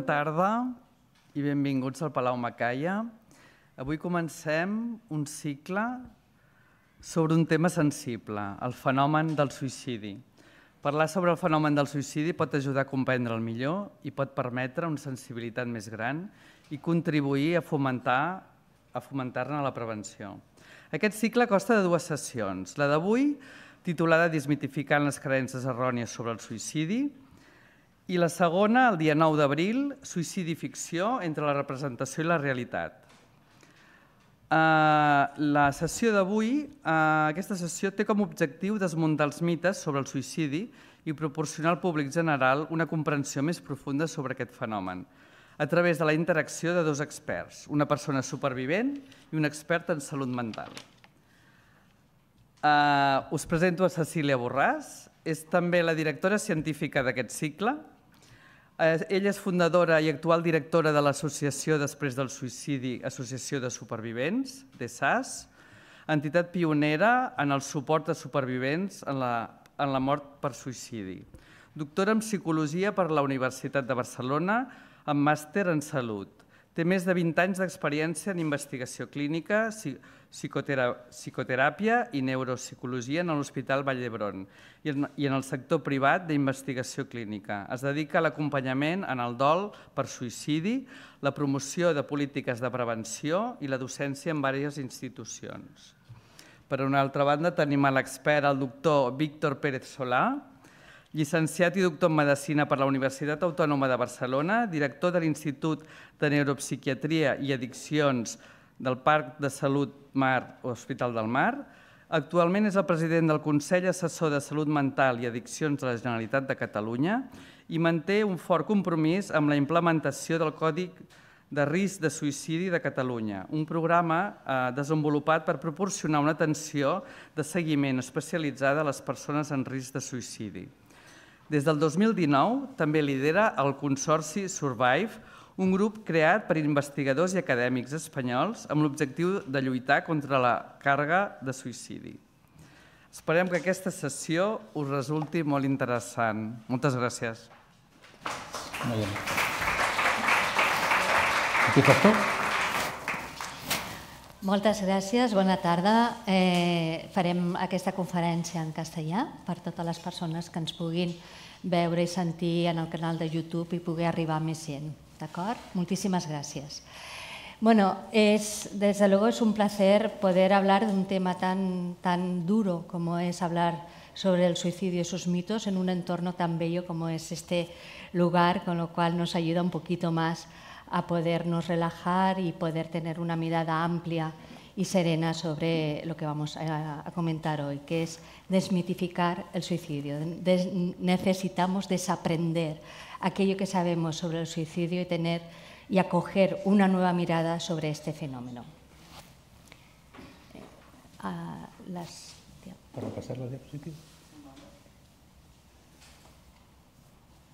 tarda i benvinguts al Palau Macaya. Avui comencem un cicle sobre un tema sensible, el fenomen del suïcidi. Parlar sobre el fenomen del suïcidi pot ajudar a comprendre'l millor i pot permetre una sensibilitat més gran i contribuir a fomentar-ne la prevenció. Aquest cicle consta de 2 sessions. La d'avui, titulada Desmitificant les creences errònies sobre el suïcidi, i la segona, el dia 9 d'abril, Suïcidi i ficció entre la representació i la realitat. La sessió d'avui, aquesta sessió té com a objectiu desmuntar els mites sobre el suïcidi i proporcionar al públic general una comprensió més profunda sobre aquest fenomen, a través de la interacció de 2 experts, una persona supervivent i un expert en salut mental. Us presento a Cecília Borràs, és també la directora científica d'aquest cicle. Ella és fundadora i actual directora de l'Associació Després del Suïcidi, Associació de Supervivents, DESAS, entitat pionera en el suport a supervivents en la mort per suïcidi. Doctora en Psicologia per la Universitat de Barcelona, amb màster en Salut. Té més de 20 anys d'experiència en investigació clínica, psicoteràpia i neuropsicologia en l'Hospital Vall d'Hebron i en el sector privat d'investigació clínica. Es dedica a l'acompanyament en el dol per suïcidi, la promoció de polítiques de prevenció i la docència en diverses institucions. Per una altra banda, tenim l'expert, el doctor Víctor Pérez Solà, llicenciat i doctor en Medicina per la Universitat Autònoma de Barcelona, director de l'Institut de Neuropsiquiatria i Addiccions del Parc de Salut Mar o Hospital del Mar. Actualment és el president del Consell Assessor de Salut Mental i Addiccions de la Generalitat de Catalunya i manté un fort compromís amb la implementació del Codi de Risc de Suïcidi de Catalunya, un programa desenvolupat per proporcionar una atenció de seguiment especialitzada a les persones en risc de suïcidi. Des del 2019 també lidera el Consorci Survive, un grup creat per investigadors i acadèmics espanyols amb l'objectiu de lluitar contra la càrrega de suïcidi. Esperem que aquesta sessió us resulti molt interessant. Moltes gràcies. Molt bé. ¿Empiezas tú? Moltes gràcies, bona tarda. Farem aquesta conferència en castellà per totes les persones que ens puguin veure i sentir en el canal de YouTube y poder arribar a més gent. ¿D'acord? Muchísimas gracias. Bueno, desde luego es un placer poder hablar de un tema tan duro como es hablar sobre el suicidio y sus mitos en un entorno tan bello como es este lugar, con lo cual nos ayuda un poquito más a podernos relajar y poder tener una mirada amplia y serena sobre lo que vamos a comentar hoy, que es desmitificar el suicidio. Necesitamos desaprender aquello que sabemos sobre el suicidio y acoger una nueva mirada sobre este fenómeno. ¿Para pasar las diapositivas?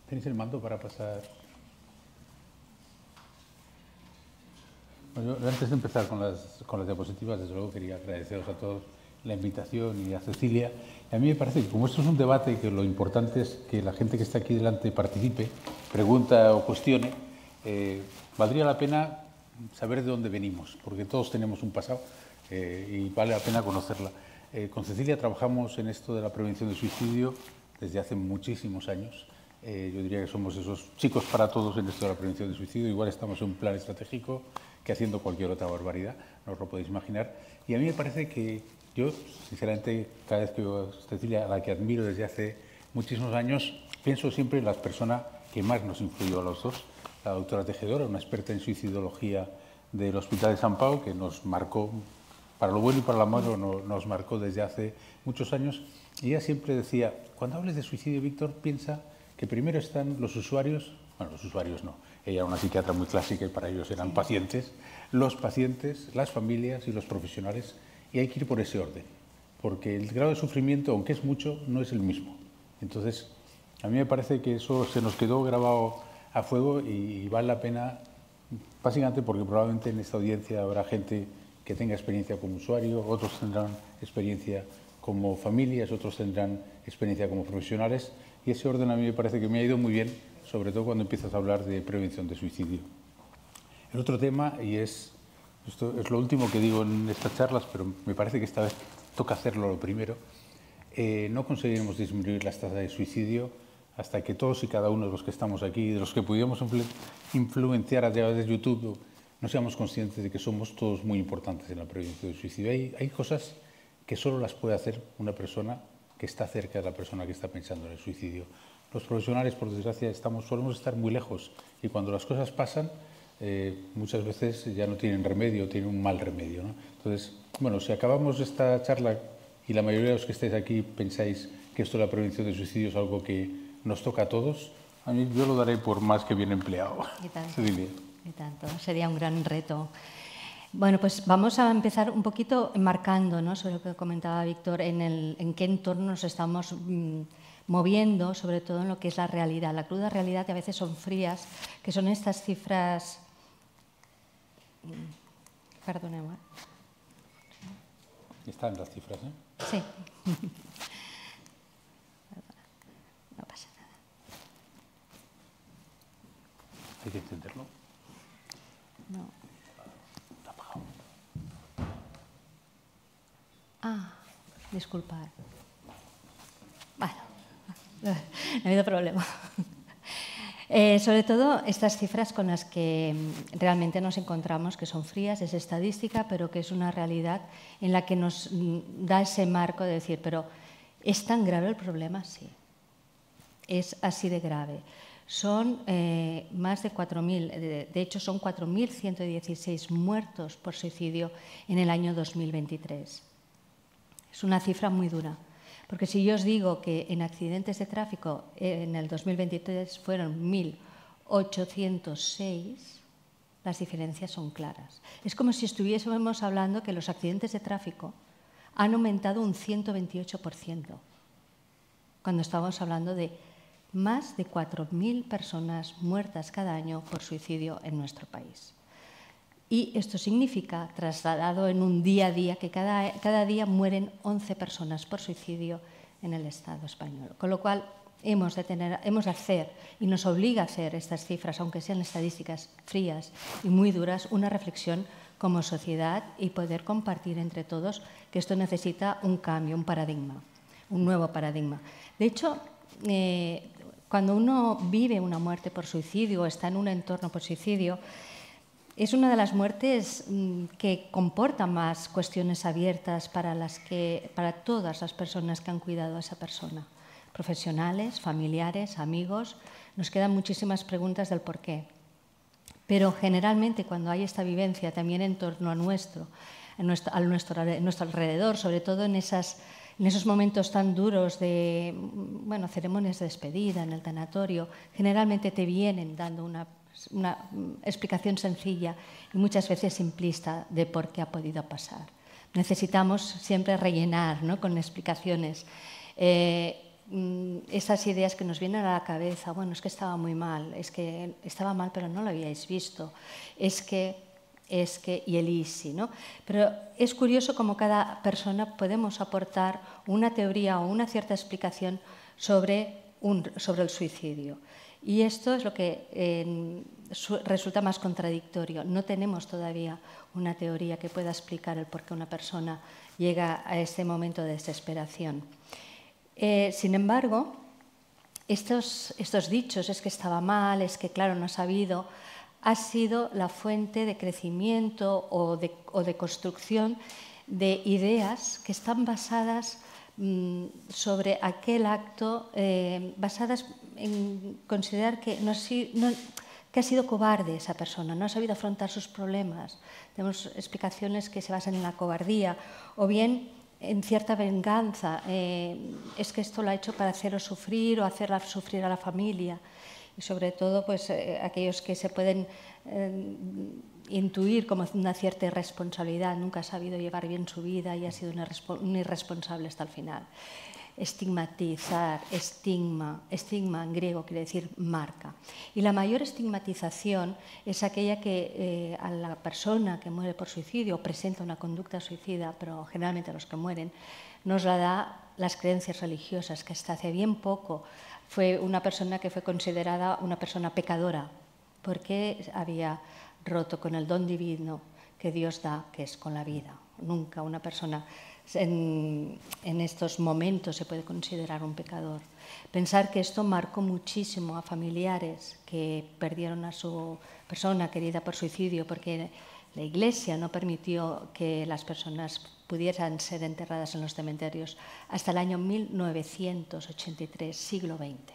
¿Tenéis el mando para pasar? Bueno, yo, antes de empezar con las diapositivas, desde luego quería agradeceros a todos la invitación y a Cecilia. A mí me parece que como esto es un debate, que lo importante es que la gente que está aquí delante participe, pregunta o cuestione, valdría la pena saber de dónde venimos, porque todos tenemos un pasado y vale la pena conocerla. Con Cecilia trabajamos en esto de la prevención del suicidio desde hace muchísimos años. Yo diría que somos esos chicos para todos en esto de la prevención del suicidio. Igual estamos en un plan estratégico que haciendo cualquier otra barbaridad, no os lo podéis imaginar. Y a mí me parece que yo, sinceramente, cada vez que veo a Cecilia, a la que admiro desde hace muchísimos años, pienso siempre en la persona que más nos influyó a los dos, la doctora Tejedora, una experta en suicidología del Hospital de Sant Pau, que nos marcó, para lo bueno y para lo malo, nos marcó desde hace muchos años. Y ella siempre decía, cuando hables de suicidio, Víctor, piensa que primero están los usuarios, bueno, los usuarios no, ella era una psiquiatra muy clásica y para ellos eran pacientes, los pacientes, las familias y los profesionales, y hay que ir por ese orden, porque el grado de sufrimiento, aunque es mucho, no es el mismo. Entonces, a mí me parece que eso se nos quedó grabado a fuego y vale la pena, básicamente porque probablemente en esta audiencia habrá gente que tenga experiencia como usuario, otros tendrán experiencia como familias, otros tendrán experiencia como profesionales, y ese orden a mí me parece que me ha ido muy bien, sobre todo cuando empiezas a hablar de prevención de suicidio. El otro tema, y esto es lo último que digo en estas charlas, pero me parece que esta vez toca hacerlo lo primero, no conseguiremos disminuir las tasas de suicidio hasta que todos y cada uno de los que estamos aquí, de los que pudiéramos influenciar a través de YouTube, no seamos conscientes de que somos todos muy importantes en la prevención del suicidio. Hay cosas que solo las puede hacer una persona que está cerca de la persona que está pensando en el suicidio. Los profesionales, por desgracia, solemos estar muy lejos y cuando las cosas pasan, muchas veces ya no tienen remedio, tienen un mal remedio, ¿no? Entonces, bueno, si acabamos esta charla y la mayoría de los que estáis aquí pensáis que esto de la prevención del suicidio es algo que nos toca a todos, a mí yo lo daré por más que bien empleado. Y tanto, Cecilia. y tanto. Sería un gran reto. Bueno, pues vamos a empezar un poquito enmarcando, ¿no?, sobre lo que comentaba Víctor, en qué entorno nos estamos moviendo, sobre todo en lo que es la realidad, la cruda realidad, que a veces son frías, que son estas cifras... Perdoneu, Están las cifras, ¿eh? Sí. No pasa nada. Hay que entenderlo. No. Está apagado. Ah, disculpad. Bueno, no ha habido problema. Sobre todo estas cifras con las que realmente nos encontramos, que son frías, es estadística, pero que es una realidad en la que nos da ese marco de decir, pero ¿es tan grave el problema? Sí, es así de grave. Son más de 4.000, de hecho son 4.116 muertos por suicidio en el año 2023. Es una cifra muy dura. Porque si yo os digo que en accidentes de tráfico en el 2023 fueron 1.806, las diferencias son claras. Es como si estuviésemos hablando que los accidentes de tráfico han aumentado un 128%, cuando estamos hablando de más de 4.000 personas muertas cada año por suicidio en nuestro país. Y esto significa, trasladado en un día a día, que cada día mueren 11 personas por suicidio en el Estado español. Con lo cual, hemos de hacer, y nos obliga a hacer estas cifras, aunque sean estadísticas frías y muy duras, una reflexión como sociedad y poder compartir entre todos que esto necesita un cambio, un paradigma, un nuevo paradigma. De hecho, cuando uno vive una muerte por suicidio o está en un entorno por suicidio, es una de las muertes que comporta más cuestiones abiertas para todas las personas que han cuidado a esa persona. Profesionales, familiares, amigos. Nos quedan muchísimas preguntas del por qué. Pero generalmente cuando hay esta vivencia también en torno a nuestro alrededor, sobre todo en esos momentos tan duros de ceremonias de despedida en el tanatorio, generalmente te vienen dando una explicación sencilla y muchas veces simplista de por qué ha podido pasar. Necesitamos siempre rellenar, ¿no?, con explicaciones esas ideas que nos vienen a la cabeza. Bueno, es que estaba muy mal, es que estaba mal pero no lo habíais visto, es que y el easy, ¿no? Pero es curioso cómo cada persona podemos aportar una teoría o una cierta explicación sobre el suicidio. Y esto es lo que resulta más contradictorio. No tenemos todavía una teoría que pueda explicar el por qué una persona llega a este momento de desesperación. Sin embargo, estos dichos, es que estaba mal, es que claro, no ha sabido, ha sido la fuente de crecimiento o de construcción de ideas que están basadas sobre aquel acto, basadas en considerar que ha sido cobarde esa persona, no ha sabido afrontar sus problemas. Tenemos explicaciones que se basan en la cobardía o bien en cierta venganza. Es que esto lo ha hecho para haceros sufrir o hacerla sufrir a la familia. Y sobre todo pues, aquellos que se pueden intuir como una cierta irresponsabilidad, nunca ha sabido llevar bien su vida y ha sido un irresponsable hasta el final. Estigmatizar, estigma en griego quiere decir marca. Y la mayor estigmatización es aquella que a la persona que muere por suicidio o presenta una conducta suicida, pero generalmente a los que mueren, nos la da las creencias religiosas, que hasta hace bien poco fue una persona que fue considerada una persona pecadora, porque había roto con el don divino que Dios da, que es con la vida. Nunca una persona en estos momentos se puede considerar un pecador. Pensar que esto marcó muchísimo a familiares que perdieron a su persona querida por suicidio, porque la Iglesia no permitió que las personas pudieran ser enterradas en los cementerios hasta el año 1983, siglo XX.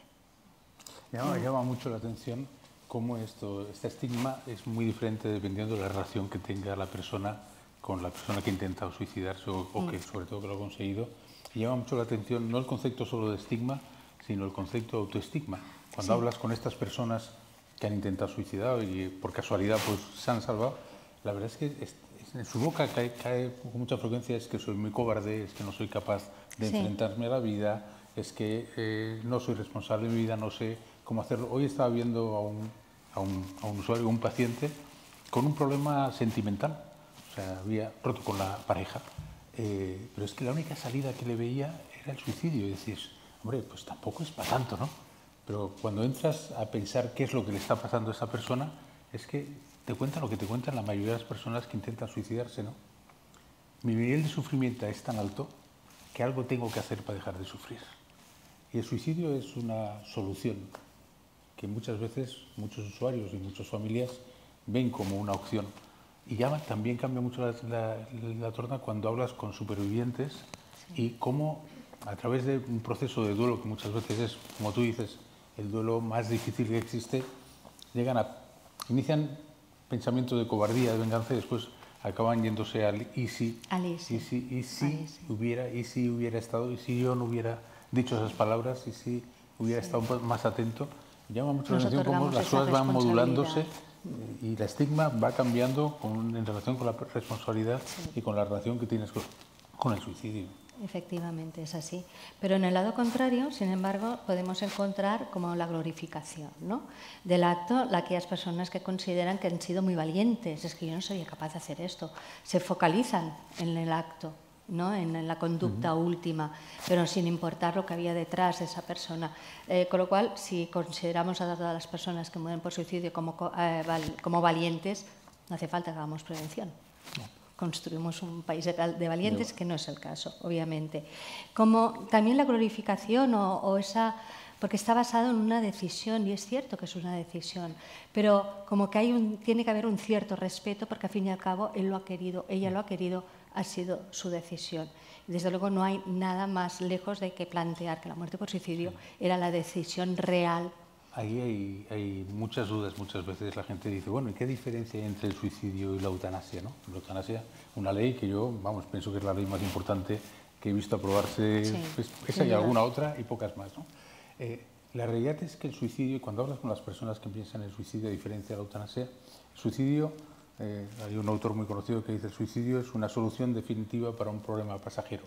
Llama mucho la atención cómo este estigma es muy diferente dependiendo de la relación que tenga la persona con la persona que ha intentado suicidarse o que sobre todo que lo ha conseguido. Y llama mucho la atención no el concepto solo de estigma, sino el concepto de autoestigma. Cuando hablas con estas personas que han intentado suicidar y por casualidad pues se han salvado, la verdad es que en su boca cae con mucha frecuencia es que soy muy cobarde, es que no soy capaz de enfrentarme a la vida, es que no soy responsable de mi vida, no sé cómo hacerlo. Hoy estaba viendo a un usuario, un paciente, con un problema sentimental. O sea, había roto con la pareja, pero es que la única salida que le veía era el suicidio. Y decís, hombre, pues tampoco es para tanto, ¿no? Pero cuando entras a pensar qué es lo que le está pasando a esa persona, es que te cuentan lo que te cuentan la mayoría de las personas que intentan suicidarse, ¿no? Mi nivel de sufrimiento es tan alto que algo tengo que hacer para dejar de sufrir. Y el suicidio es una solución que muchas veces muchos usuarios y muchas familias ven como una opción. Y también cambia mucho la torna cuando hablas con supervivientes y cómo a través de un proceso de duelo que muchas veces es, como tú dices, el duelo más difícil que existe, inician pensamientos de cobardía, de venganza y después acaban yéndose al y si hubiera estado, y si yo no hubiera dicho esas palabras, y si hubiera estado más atento. Llama mucho la atención cómo las cosas van modulándose y el estigma va cambiando en relación con la responsabilidad y con la relación que tienes con el suicidio. Efectivamente, es así. Pero en el lado contrario, sin embargo, podemos encontrar como la glorificación, ¿no?, del acto, aquellas personas que consideran que han sido muy valientes. Es que yo no sería capaz de hacer esto. Se focalizan en el acto, ¿no?, en la conducta última, pero sin importar lo que había detrás de esa persona. Con lo cual, si consideramos a todas las personas que mueren por suicidio como valientes, no hace falta que hagamos prevención. Construimos un país de valientes, que no es el caso, obviamente. Como también la glorificación porque está basado en una decisión, y es cierto que es una decisión, pero como que tiene que haber un cierto respeto, porque al fin y al cabo él lo ha querido, ella lo ha querido, ha sido su decisión. Y desde luego no hay nada más lejos de que plantear que la muerte por suicidio era la decisión real. Ahí hay muchas dudas. Muchas veces la gente dice, bueno, ¿y qué diferencia hay entre el suicidio y la eutanasia, ¿no? La eutanasia, una ley que yo, pienso que es la ley más importante que he visto aprobarse, esa y alguna otra y pocas más, ¿no? La realidad es que el suicidio, y cuando hablas con las personas que piensan en el suicidio a diferencia de la eutanasia, el suicidio, hay un autor muy conocido que dice, el suicidio es una solución definitiva para un problema pasajero.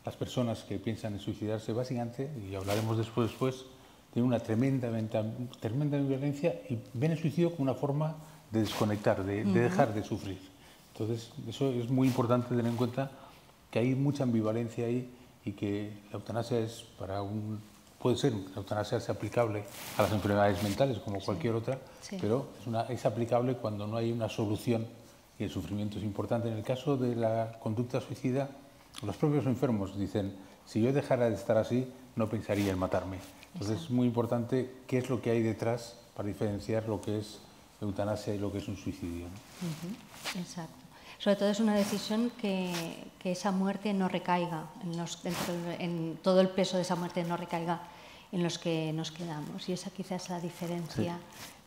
Las personas que piensan en suicidarse, básicamente, y hablaremos después, tienen una tremenda violencia y ven el suicidio como una forma de desconectar, de dejar de sufrir. Entonces, eso es muy importante tener en cuenta, que hay mucha ambivalencia ahí y que la eutanasia puede ser, la eutanasia es aplicable a las enfermedades mentales como cualquier otra, pero es aplicable cuando no hay una solución y el sufrimiento es importante. En el caso de la conducta suicida, los propios enfermos dicen, si yo dejara de estar así, no pensaría en matarme. Entonces es muy importante qué es lo que hay detrás para diferenciar lo que es eutanasia y lo que es un suicidio, ¿no? Exacto. Sobre todo es una decisión que esa muerte no recaiga, en todo el peso de esa muerte no recaiga en los que nos quedamos. Y esa quizás es la diferencia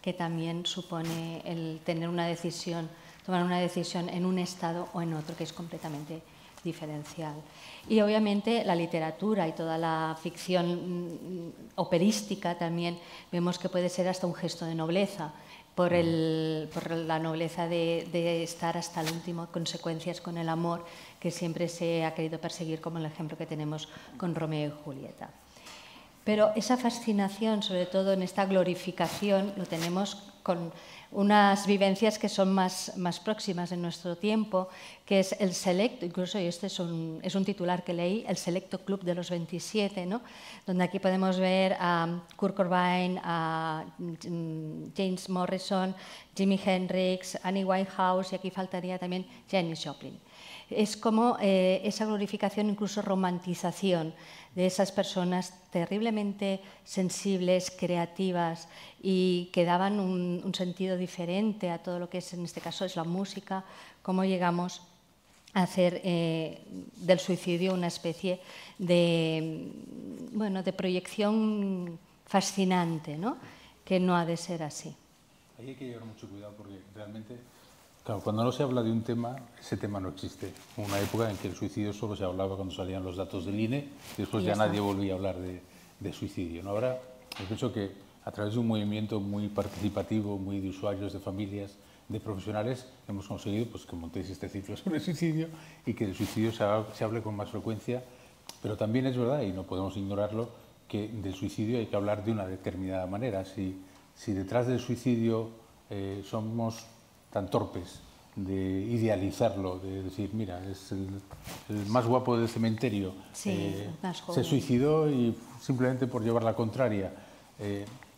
que también supone el tener una decisión, tomar una decisión en un estado o en otro, que es completamente diferencial. Y obviamente la literatura y toda la ficción operística también vemos que puede ser hasta un gesto de nobleza, por la nobleza de estar hasta el último, consecuencias con el amor que siempre se ha querido perseguir, como el ejemplo que tenemos con Romeo y Julieta. Pero esa fascinación, sobre todo en esta glorificación, lo tenemos con unas vivencias que son más próximas en nuestro tiempo, que es el selecto, incluso este es un titular que leí, el selecto club de los 27, ¿no? Donde aquí podemos ver a Kurt Cobain, a James Morrison, Jimi Hendrix, Amy Winehouse, y aquí faltaría también Janis Joplin. Es como esa glorificación, incluso romantización de esas personas terriblemente sensibles, creativas y que daban un sentido diferente a todo lo que es, en este caso, es la música, cómo llegamos a hacer del suicidio una especie de, bueno, de proyección fascinante, ¿no? Que no ha de ser así. Ahí hay que llevar mucho cuidado porque realmente, claro, cuando no se habla de un tema, ese tema no existe. Hubo una época en que el suicidio solo se hablaba cuando salían los datos del INE, y después ya nadie volvía a hablar de suicidio, ¿no? Ahora, yo pienso que a través de un movimiento muy participativo, muy de usuarios, de familias, de profesionales, hemos conseguido pues, que montéis este ciclo sobre el suicidio y que el suicidio se hable con más frecuencia. Pero también es verdad, y no podemos ignorarlo, que del suicidio hay que hablar de una determinada manera. Si detrás del suicidio somos tan torpes de idealizarlo, de decir, mira, es el más guapo del cementerio, sí, se suicidó y simplemente por llevar la contraria.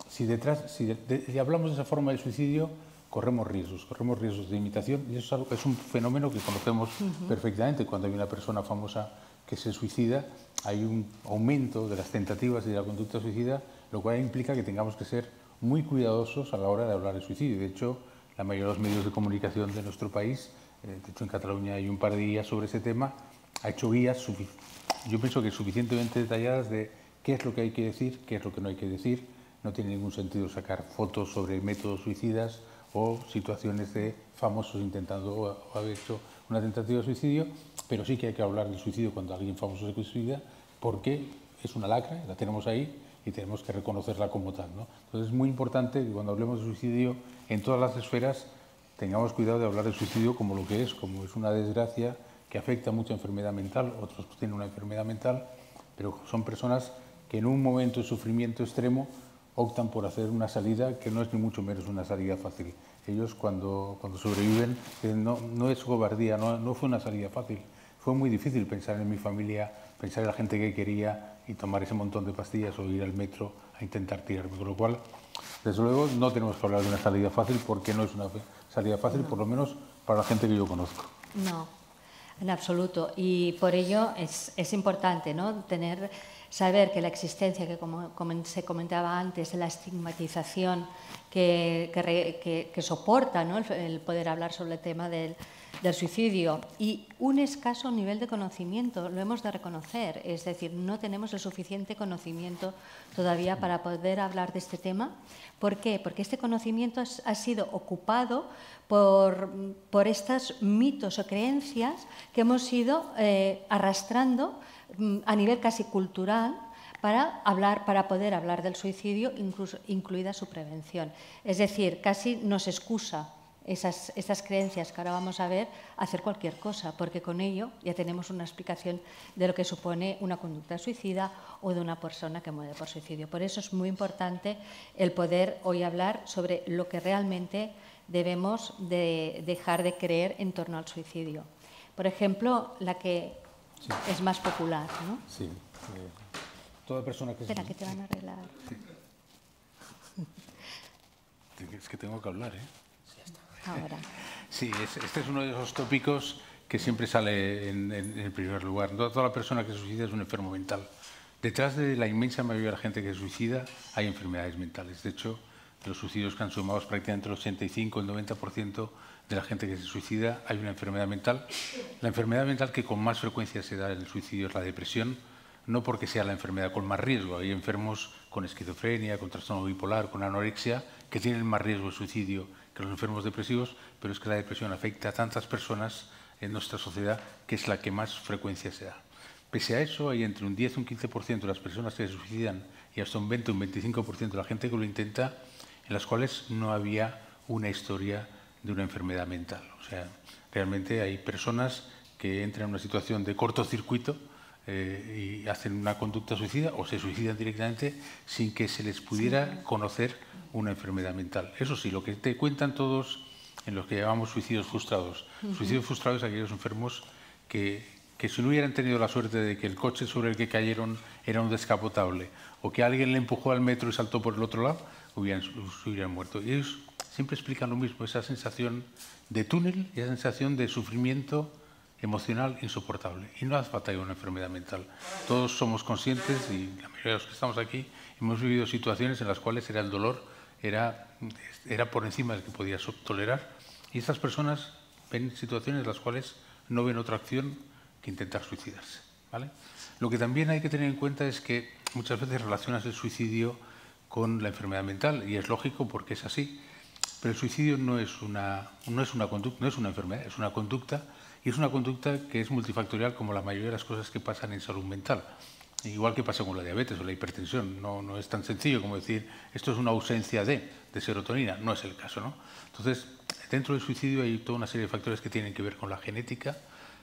Si hablamos de esa forma del suicidio, corremos riesgos de imitación, y eso es un fenómeno que conocemos perfectamente. Cuando hay una persona famosa que se suicida, hay un aumento de las tentativas y de la conducta suicida, lo cual implica que tengamos que ser muy cuidadosos a la hora de hablar de suicidio. De hecho, la mayoría de los medios de comunicación de nuestro país, de hecho en Cataluña hay un par de guías sobre ese tema, ha hecho guías, yo pienso que suficientemente detalladas de qué es lo que hay que decir, qué es lo que no hay que decir. No tiene ningún sentido sacar fotos sobre métodos suicidas o situaciones de famosos intentando o haber hecho una tentativa de suicidio, pero sí que hay que hablar del suicidio cuando alguien famoso se suicida, porque es una lacra, la tenemos ahí y tenemos que reconocerla como tal, ¿no? Entonces es muy importante que cuando hablemos de suicidio en todas las esferas tengamos cuidado de hablar del suicidio como lo que es, como es una desgracia que afecta a mucha enfermedad mental, otros tienen una enfermedad mental, pero son personas que en un momento de sufrimiento extremo optan por hacer una salida que no es ni mucho menos una salida fácil. Ellos cuando sobreviven, no es cobardía, no fue una salida fácil. Fue muy difícil pensar en mi familia, pensar en la gente que quería y tomar ese montón de pastillas o ir al metro a intentar tirarme. Con lo cual, desde luego, no tenemos que hablar de una salida fácil porque no es una salida fácil, por lo menos para la gente que yo conozco. No, en absoluto. Y por ello es importante, ¿no? Saber que la existencia, que como se comentaba antes, de la estigmatización que soporta, ¿no? el poder hablar sobre el tema del suicidio y un escaso nivel de conocimiento, lo hemos de reconocer, es decir, no tenemos el suficiente conocimiento todavía para poder hablar de este tema. ¿Por qué? Porque este conocimiento ha sido ocupado por estos mitos o creencias que hemos ido arrastrando a nivel casi cultural para poder hablar del suicidio, incluida su prevención. Es decir, casi nos excusa esas creencias que ahora vamos a ver, hacer cualquier cosa, porque con ello ya tenemos una explicación de lo que supone una conducta suicida o de una persona que muere por suicidio. Por eso es muy importante el poder hoy hablar sobre lo que realmente debemos de dejar de creer en torno al suicidio. Por ejemplo, la que es más popular, ¿no? Sí. Toda persona que Espera, que te van a arreglar. Es que tengo que hablar, ¿eh? Ahora. Sí, este es uno de esos tópicos que siempre sale en el primer lugar. Toda la persona que se suicida es un enfermo mental. Detrás de la inmensa mayoría de la gente que se suicida hay enfermedades mentales. De hecho, los suicidios que han sumado prácticamente el 85, el 90% de la gente que se suicida hay una enfermedad mental. La enfermedad mental que con más frecuencia se da en el suicidio es la depresión, no porque sea la enfermedad con más riesgo. Hay enfermos con esquizofrenia, con trastorno bipolar, con anorexia, que tienen más riesgo de suicidio que los enfermos depresivos, pero es que la depresión afecta a tantas personas en nuestra sociedad que es la que más frecuencia se da. Pese a eso, hay entre un 10 y un 15% de las personas que se suicidan y hasta un 20 o un 25% de la gente que lo intenta, en las cuales no había una historia de una enfermedad mental. O sea, realmente hay personas que entran en una situación de cortocircuito y hacen una conducta suicida o se suicidan directamente sin que se les pudiera conocer una enfermedad mental. Eso sí, lo que te cuentan todos en los que llamamos suicidios frustrados. Suicidios frustrados aquellos enfermos que si no hubieran tenido la suerte de que el coche sobre el que cayeron era un descapotable o que alguien le empujó al metro y saltó por el otro lado, hubieran muerto. Y ellos siempre explican lo mismo, esa sensación de túnel y esa sensación de sufrimiento emocional insoportable. Y no hace falta una enfermedad mental. Todos somos conscientes, y la mayoría de los que estamos aquí, hemos vivido situaciones en las cuales el dolor era por encima del que podías tolerar. Y estas personas ven situaciones en las cuales no ven otra acción que intentar suicidarse, ¿vale? Lo que también hay que tener en cuenta es que muchas veces relacionas el suicidio con la enfermedad mental, y es lógico porque es así, pero el suicidio no es una conducta, no es una enfermedad, es una conducta, y es una conducta que es multifactorial como la mayoría de las cosas que pasan en salud mental. Igual que pasa con la diabetes o la hipertensión, no es tan sencillo como decir esto es una ausencia de serotonina, no es el caso, ¿no? Entonces, dentro del suicidio hay toda una serie de factores que tienen que ver con la genética,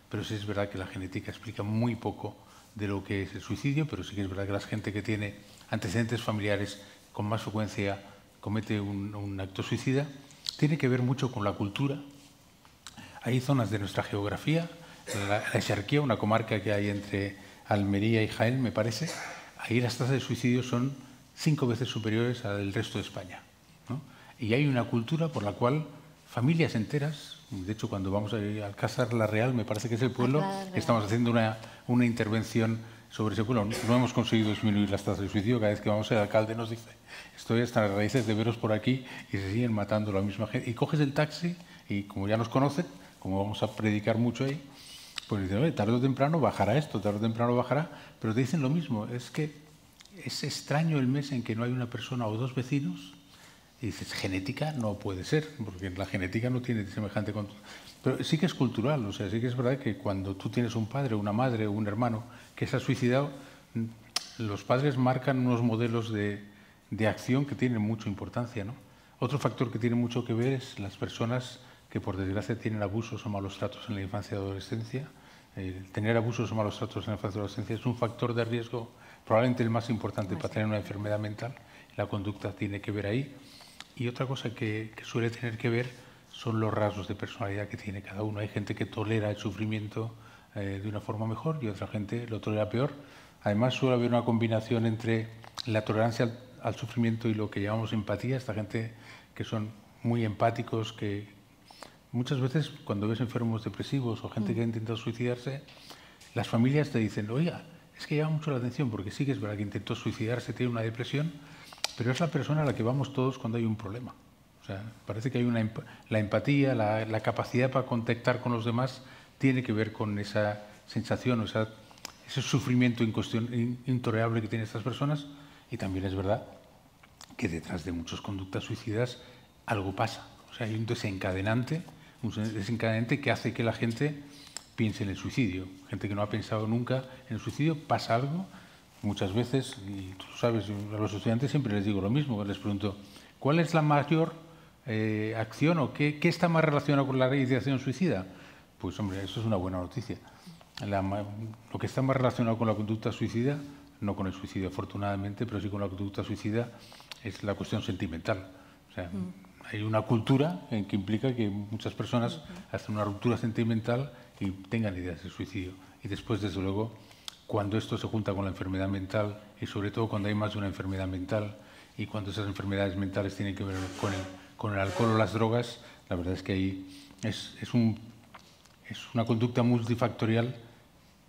pero sí es verdad que la genética explica muy poco de lo que es el suicidio, pero sí que es verdad que la gente que tiene antecedentes familiares con más frecuencia comete un acto suicida. Tiene que ver mucho con la cultura. Hay zonas de nuestra geografía, la Exarquía, una comarca que hay entre Almería y Jaén, me parece, ahí las tasas de suicidio son 5 veces superiores al del resto de España, ¿no? Y hay una cultura por la cual familias enteras, de hecho cuando vamos a Alcázar la Real, me parece que es el pueblo, estamos haciendo una intervención sobre ese pueblo. No hemos conseguido disminuir las tasas de suicidio. Cada vez que vamos el alcalde nos dice estoy hasta las raíces de veros por aquí, y se siguen matando la misma gente. Y coges el taxi y como ya nos conocen, como vamos a predicar mucho ahí, pues dicen, tarde o temprano bajará esto, tarde o temprano bajará, pero te dicen lo mismo. Es que es extraño el mes en que no hay una persona o dos vecinos. Y dices, genética no puede ser, porque la genética no tiene semejante control. Pero sí que es cultural, o sea, sí que es verdad que cuando tú tienes un padre, una madre o un hermano que se ha suicidado, los padres marcan unos modelos de acción que tienen mucha importancia, ¿no? Otro factor que tiene mucho que ver es las personas que por desgracia tienen abusos o malos tratos en la infancia y adolescencia. Tener abusos o malos tratos en la infancia y adolescencia es un factor de riesgo, probablemente el más importante para tener una enfermedad mental. La conducta tiene que ver ahí. Y otra cosa que suele tener que ver son los rasgos de personalidad que tiene cada uno. Hay gente que tolera el sufrimiento de una forma mejor y otra gente lo tolera peor. Además, suele haber una combinación entre la tolerancia al sufrimiento y lo que llamamos empatía. Esta gente que son muy empáticos, que muchas veces cuando ves enfermos depresivos o gente que ha intentado suicidarse, las familias te dicen, oiga, es que llama mucho la atención porque sí que es verdad que intentó suicidarse, tiene una depresión, pero es la persona a la que vamos todos cuando hay un problema. O sea, parece que hay la empatía, la capacidad para contactar con los demás tiene que ver con esa sensación, o sea, ese sufrimiento intolerable que tienen estas personas. Y también es verdad que detrás de muchas conductas suicidas algo pasa. O sea, hay un desencadenante que hace que la gente piense en el suicidio. Gente que no ha pensado nunca en el suicidio, pasa algo. Muchas veces, y tú sabes, a los estudiantes siempre les digo lo mismo, les pregunto, ¿cuál es la mayor acción o qué está más relacionado con la ideación suicida? Pues hombre, eso es una buena noticia. Lo que está más relacionado con la conducta suicida, no con el suicidio afortunadamente, pero sí con la conducta suicida, es la cuestión sentimental. O sea, hay una cultura en que implica que muchas personas hacen una ruptura sentimental y tengan ideas de suicidio. Y después, desde luego, cuando esto se junta con la enfermedad mental y sobre todo cuando hay más de una enfermedad mental y cuando esas enfermedades mentales tienen que ver con el alcohol o las drogas, la verdad es que ahí es una conducta multifactorial,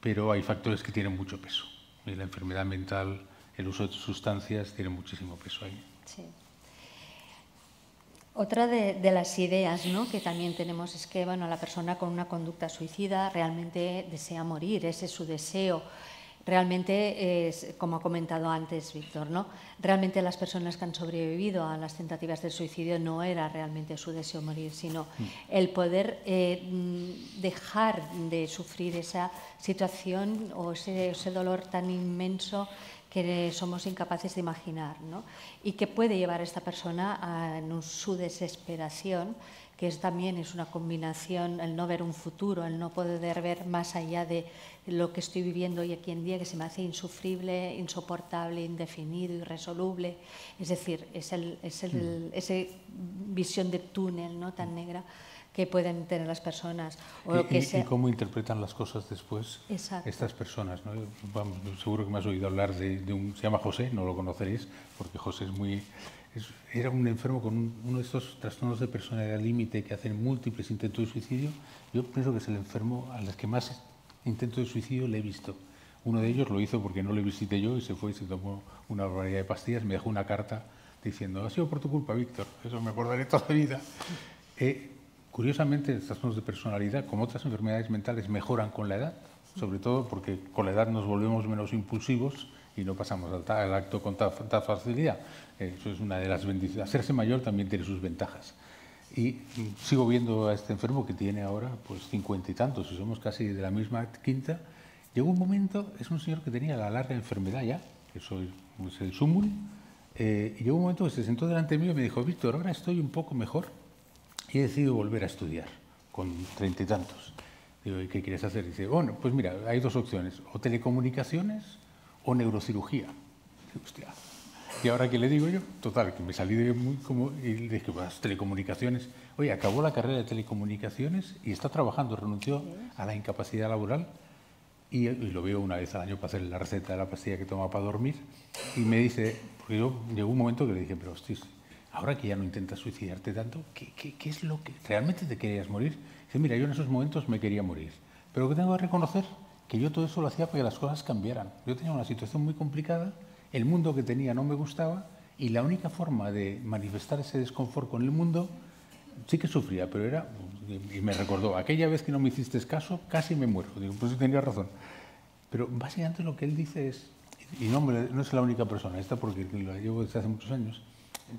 pero hay factores que tienen mucho peso. Y la enfermedad mental, el uso de sustancias, tiene muchísimo peso ahí. Sí. Otra de las ideas, ¿no?, que también tenemos es que la persona con una conducta suicida realmente desea morir, ese es su deseo. Realmente, como ha comentado antes Víctor, ¿no?, realmente las personas que han sobrevivido a las tentativas de suicidio no era realmente su deseo morir, sino el poder dejar de sufrir esa situación o ese dolor tan inmenso que somos incapaces de imaginar, ¿no?, y que puede llevar a esta persona en su desesperación que también es una combinación, el no ver un futuro, el no poder ver más allá de lo que estoy viviendo hoy aquí en día, que se me hace insufrible, insoportable, indefinido, irresoluble. Es decir, esa visión de túnel, ¿no?, tan negra que pueden tener las personas. Y cómo interpretan las cosas después. Exacto. Estas personas, ¿no? Seguro que me has oído hablar de un... Se llama José, no lo conoceréis, porque José era un enfermo con uno de estos trastornos de personalidad límite que hacen múltiples intentos de suicidio. Yo pienso que es el enfermo a los que más intentos de suicidio le he visto. Uno de ellos lo hizo porque no le visité yo y se fue y se tomó una barbaridad de pastillas. Me dejó una carta diciendo: ha sido por tu culpa, Víctor. Eso me acordaré toda la vida. Curiosamente, los trastornos de personalidad, como otras enfermedades mentales, mejoran con la edad, sobre todo porque con la edad nos volvemos menos impulsivos y no pasamos al acto con tanta facilidad. Eso es una de las bendiciones. Hacerse mayor también tiene sus ventajas. Y sigo viendo a este enfermo que tiene ahora pues 50 y tantos, y somos casi de la misma quinta. Llegó un momento, es un señor que tenía la larga enfermedad ya, que es el súmul, y llegó un momento que se sentó delante mío y me dijo: Víctor, ahora estoy un poco mejor y he decidido volver a estudiar con 30 y tantos. Digo: ¿y qué quieres hacer? Dice: bueno, pues mira, hay dos opciones, o telecomunicaciones o neurocirugía. Digo: hostia. ¿Y ahora qué le digo yo? Total, que me salí de muy como y le dije: pues telecomunicaciones. Oye, acabó la carrera de telecomunicaciones y está trabajando, renunció a la incapacidad laboral y lo veo una vez al año para hacer la receta de la pastilla que toma para dormir. Y me dice, porque yo llegó un momento que le dije: pero hostia, ahora que ya no intentas suicidarte tanto, ¿qué es lo que realmente te querías morir? Dice: mira, yo en esos momentos me quería morir, pero que tengo que reconocer que yo todo eso lo hacía para que las cosas cambiaran. Yo tenía una situación muy complicada, el mundo que tenía no me gustaba y la única forma de manifestar ese desconfort con el mundo, sí que sufría, pero era, y me recordó, aquella vez que no me hiciste caso, casi me muero. Digo: pues tenía razón. Pero básicamente lo que él dice es, y no es la única persona, esta porque lo llevo desde hace muchos años,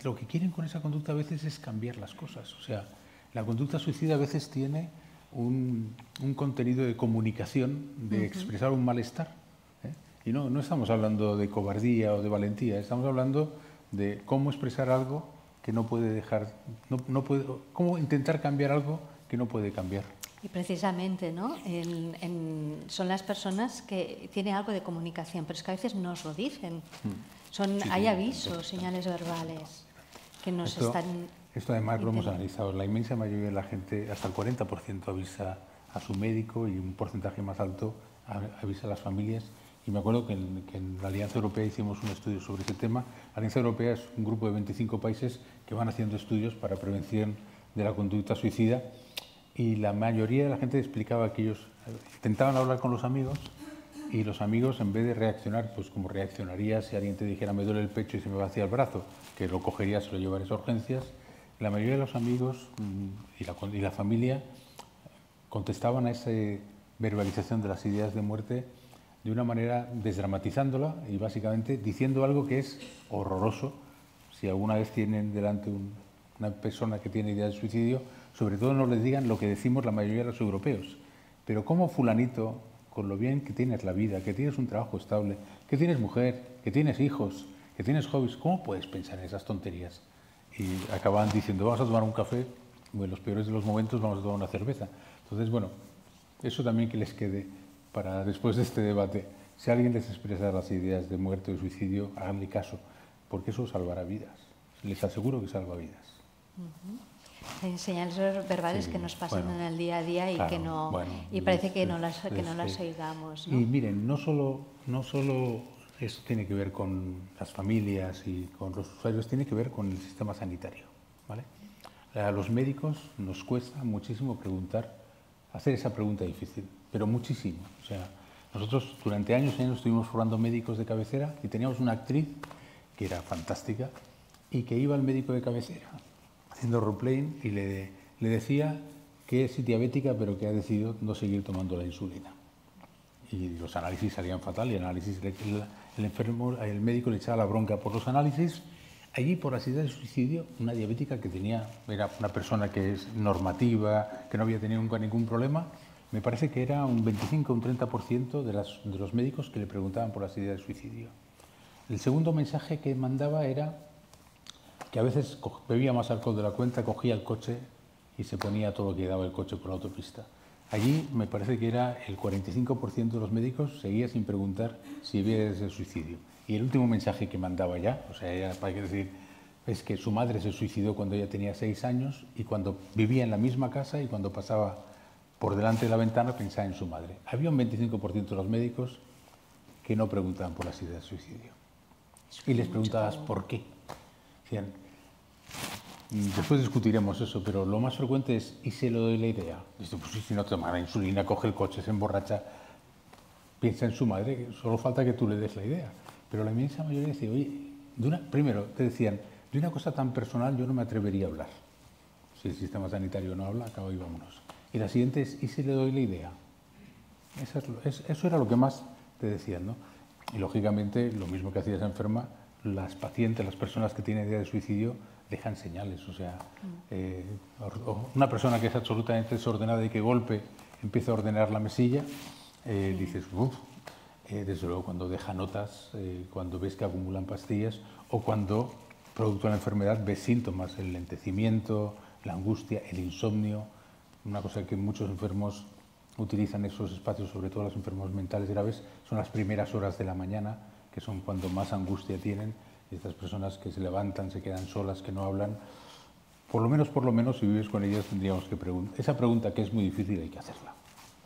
lo que quieren con esa conducta a veces es cambiar las cosas. O sea, la conducta suicida a veces tiene un contenido de comunicación, de expresar un malestar. Y no estamos hablando de cobardía o de valentía, estamos hablando de cómo expresar algo que no puede dejar, cómo intentar cambiar algo que no puede cambiar. Y precisamente, ¿no? Son las personas que tienen algo de comunicación, pero es que a veces nos lo dicen. Hay avisos, señales verbales que nos están... Esto además lo hemos analizado. La inmensa mayoría de la gente, hasta el 40% avisa a su médico y un porcentaje más alto avisa a las familias. Y me acuerdo que en la Alianza Europea hicimos un estudio sobre ese tema. La Alianza Europea es un grupo de 25 países que van haciendo estudios para prevención de la conducta suicida y la mayoría de la gente explicaba que ellos intentaban hablar con los amigos y los amigos, en vez de reaccionar, pues como reaccionaría si alguien te dijera: me duele el pecho y se me vacía el brazo, que lo cogerías y lo llevarías a urgencias, la mayoría de los amigos y la familia contestaban a esa verbalización de las ideas de muerte de una manera desdramatizándola y básicamente diciendo algo que es horroroso. Si alguna vez tienen delante una persona que tiene ideas de suicidio, sobre todo no les digan lo que decimos la mayoría de los europeos. Pero ¿cómo fulanito, con lo bien que tienes la vida, que tienes un trabajo estable, que tienes mujer, que tienes hijos, que tienes hobbies, cómo puedes pensar en esas tonterías? Y acaban diciendo: vamos a tomar un café, o en los peores de los momentos vamos a tomar una cerveza. Entonces, bueno, eso también que les quede para después de este debate. Si alguien les expresa las ideas de muerte o suicidio, háganle caso, porque eso salvará vidas. Les aseguro que salva vidas. Hay señales verbales que nos pasan en el día a día y claro, que no parece que no las oigamos, ¿no? Y miren, no solo eso tiene que ver con las familias y con los usuarios, tiene que ver con el sistema sanitario, ¿vale? A los médicos nos cuesta muchísimo hacer esa pregunta difícil, pero muchísimo. O sea, nosotros durante años y años estuvimos formando médicos de cabecera y teníamos una actriz que era fantástica y que iba al médico de cabecera haciendo roleplaying y le decía que es diabética pero que ha decidido no seguir tomando la insulina. Y los análisis salían fatal y el médico le echaba la bronca por los análisis. Allí, por las ideas de suicidio, una diabética que era una persona que es normativa, que no había tenido nunca ningún problema, me parece que era un 25 o un 30% de los médicos que le preguntaban por las ideas de suicidio. El segundo mensaje que mandaba era que a veces bebía más alcohol de la cuenta, cogía el coche y se ponía todo lo que daba el coche por la autopista. Allí me parece que era el 45% de los médicos seguía sin preguntar si había ese suicidio. Y el último mensaje que mandaba ya, o sea, ya para qué decir, es que su madre se suicidó cuando ella tenía 6 años y cuando vivía en la misma casa y cuando pasaba por delante de la ventana pensaba en su madre. Había un 25% de los médicos que no preguntaban por las ideas de suicidio. Y les preguntabas por qué. Decían, después discutiremos eso, pero lo más frecuente es, ¿y se lo doy la idea? Dice, pues si no toma la insulina, coge el coche, se emborracha, piensa en su madre, solo falta que tú le des la idea. Pero la inmensa mayoría decía, oye, primero te decían, de una cosa tan personal yo no me atrevería a hablar. Si el sistema sanitario no habla, acaba y vámonos. Y la siguiente es, ¿y si le doy la idea? Eso era lo que más te decían, ¿no? Y lógicamente, lo mismo que hacía esa enferma, las pacientes, las personas que tienen idea de suicidio, dejan señales. O sea, una persona que es absolutamente desordenada y que golpe empieza a ordenar la mesilla, dices, uff, desde luego cuando deja notas, cuando ves que acumulan pastillas o cuando, producto de la enfermedad, ves síntomas, el lentecimiento, la angustia, el insomnio, una cosa que muchos enfermos utilizan esos espacios, sobre todo los enfermos mentales graves, son las primeras horas de la mañana, que son cuando más angustia tienen, y estas personas que se levantan, se quedan solas, que no hablan, por lo menos, si vives con ellas, tendríamos que preguntar. Esa pregunta, que es muy difícil, hay que hacerla.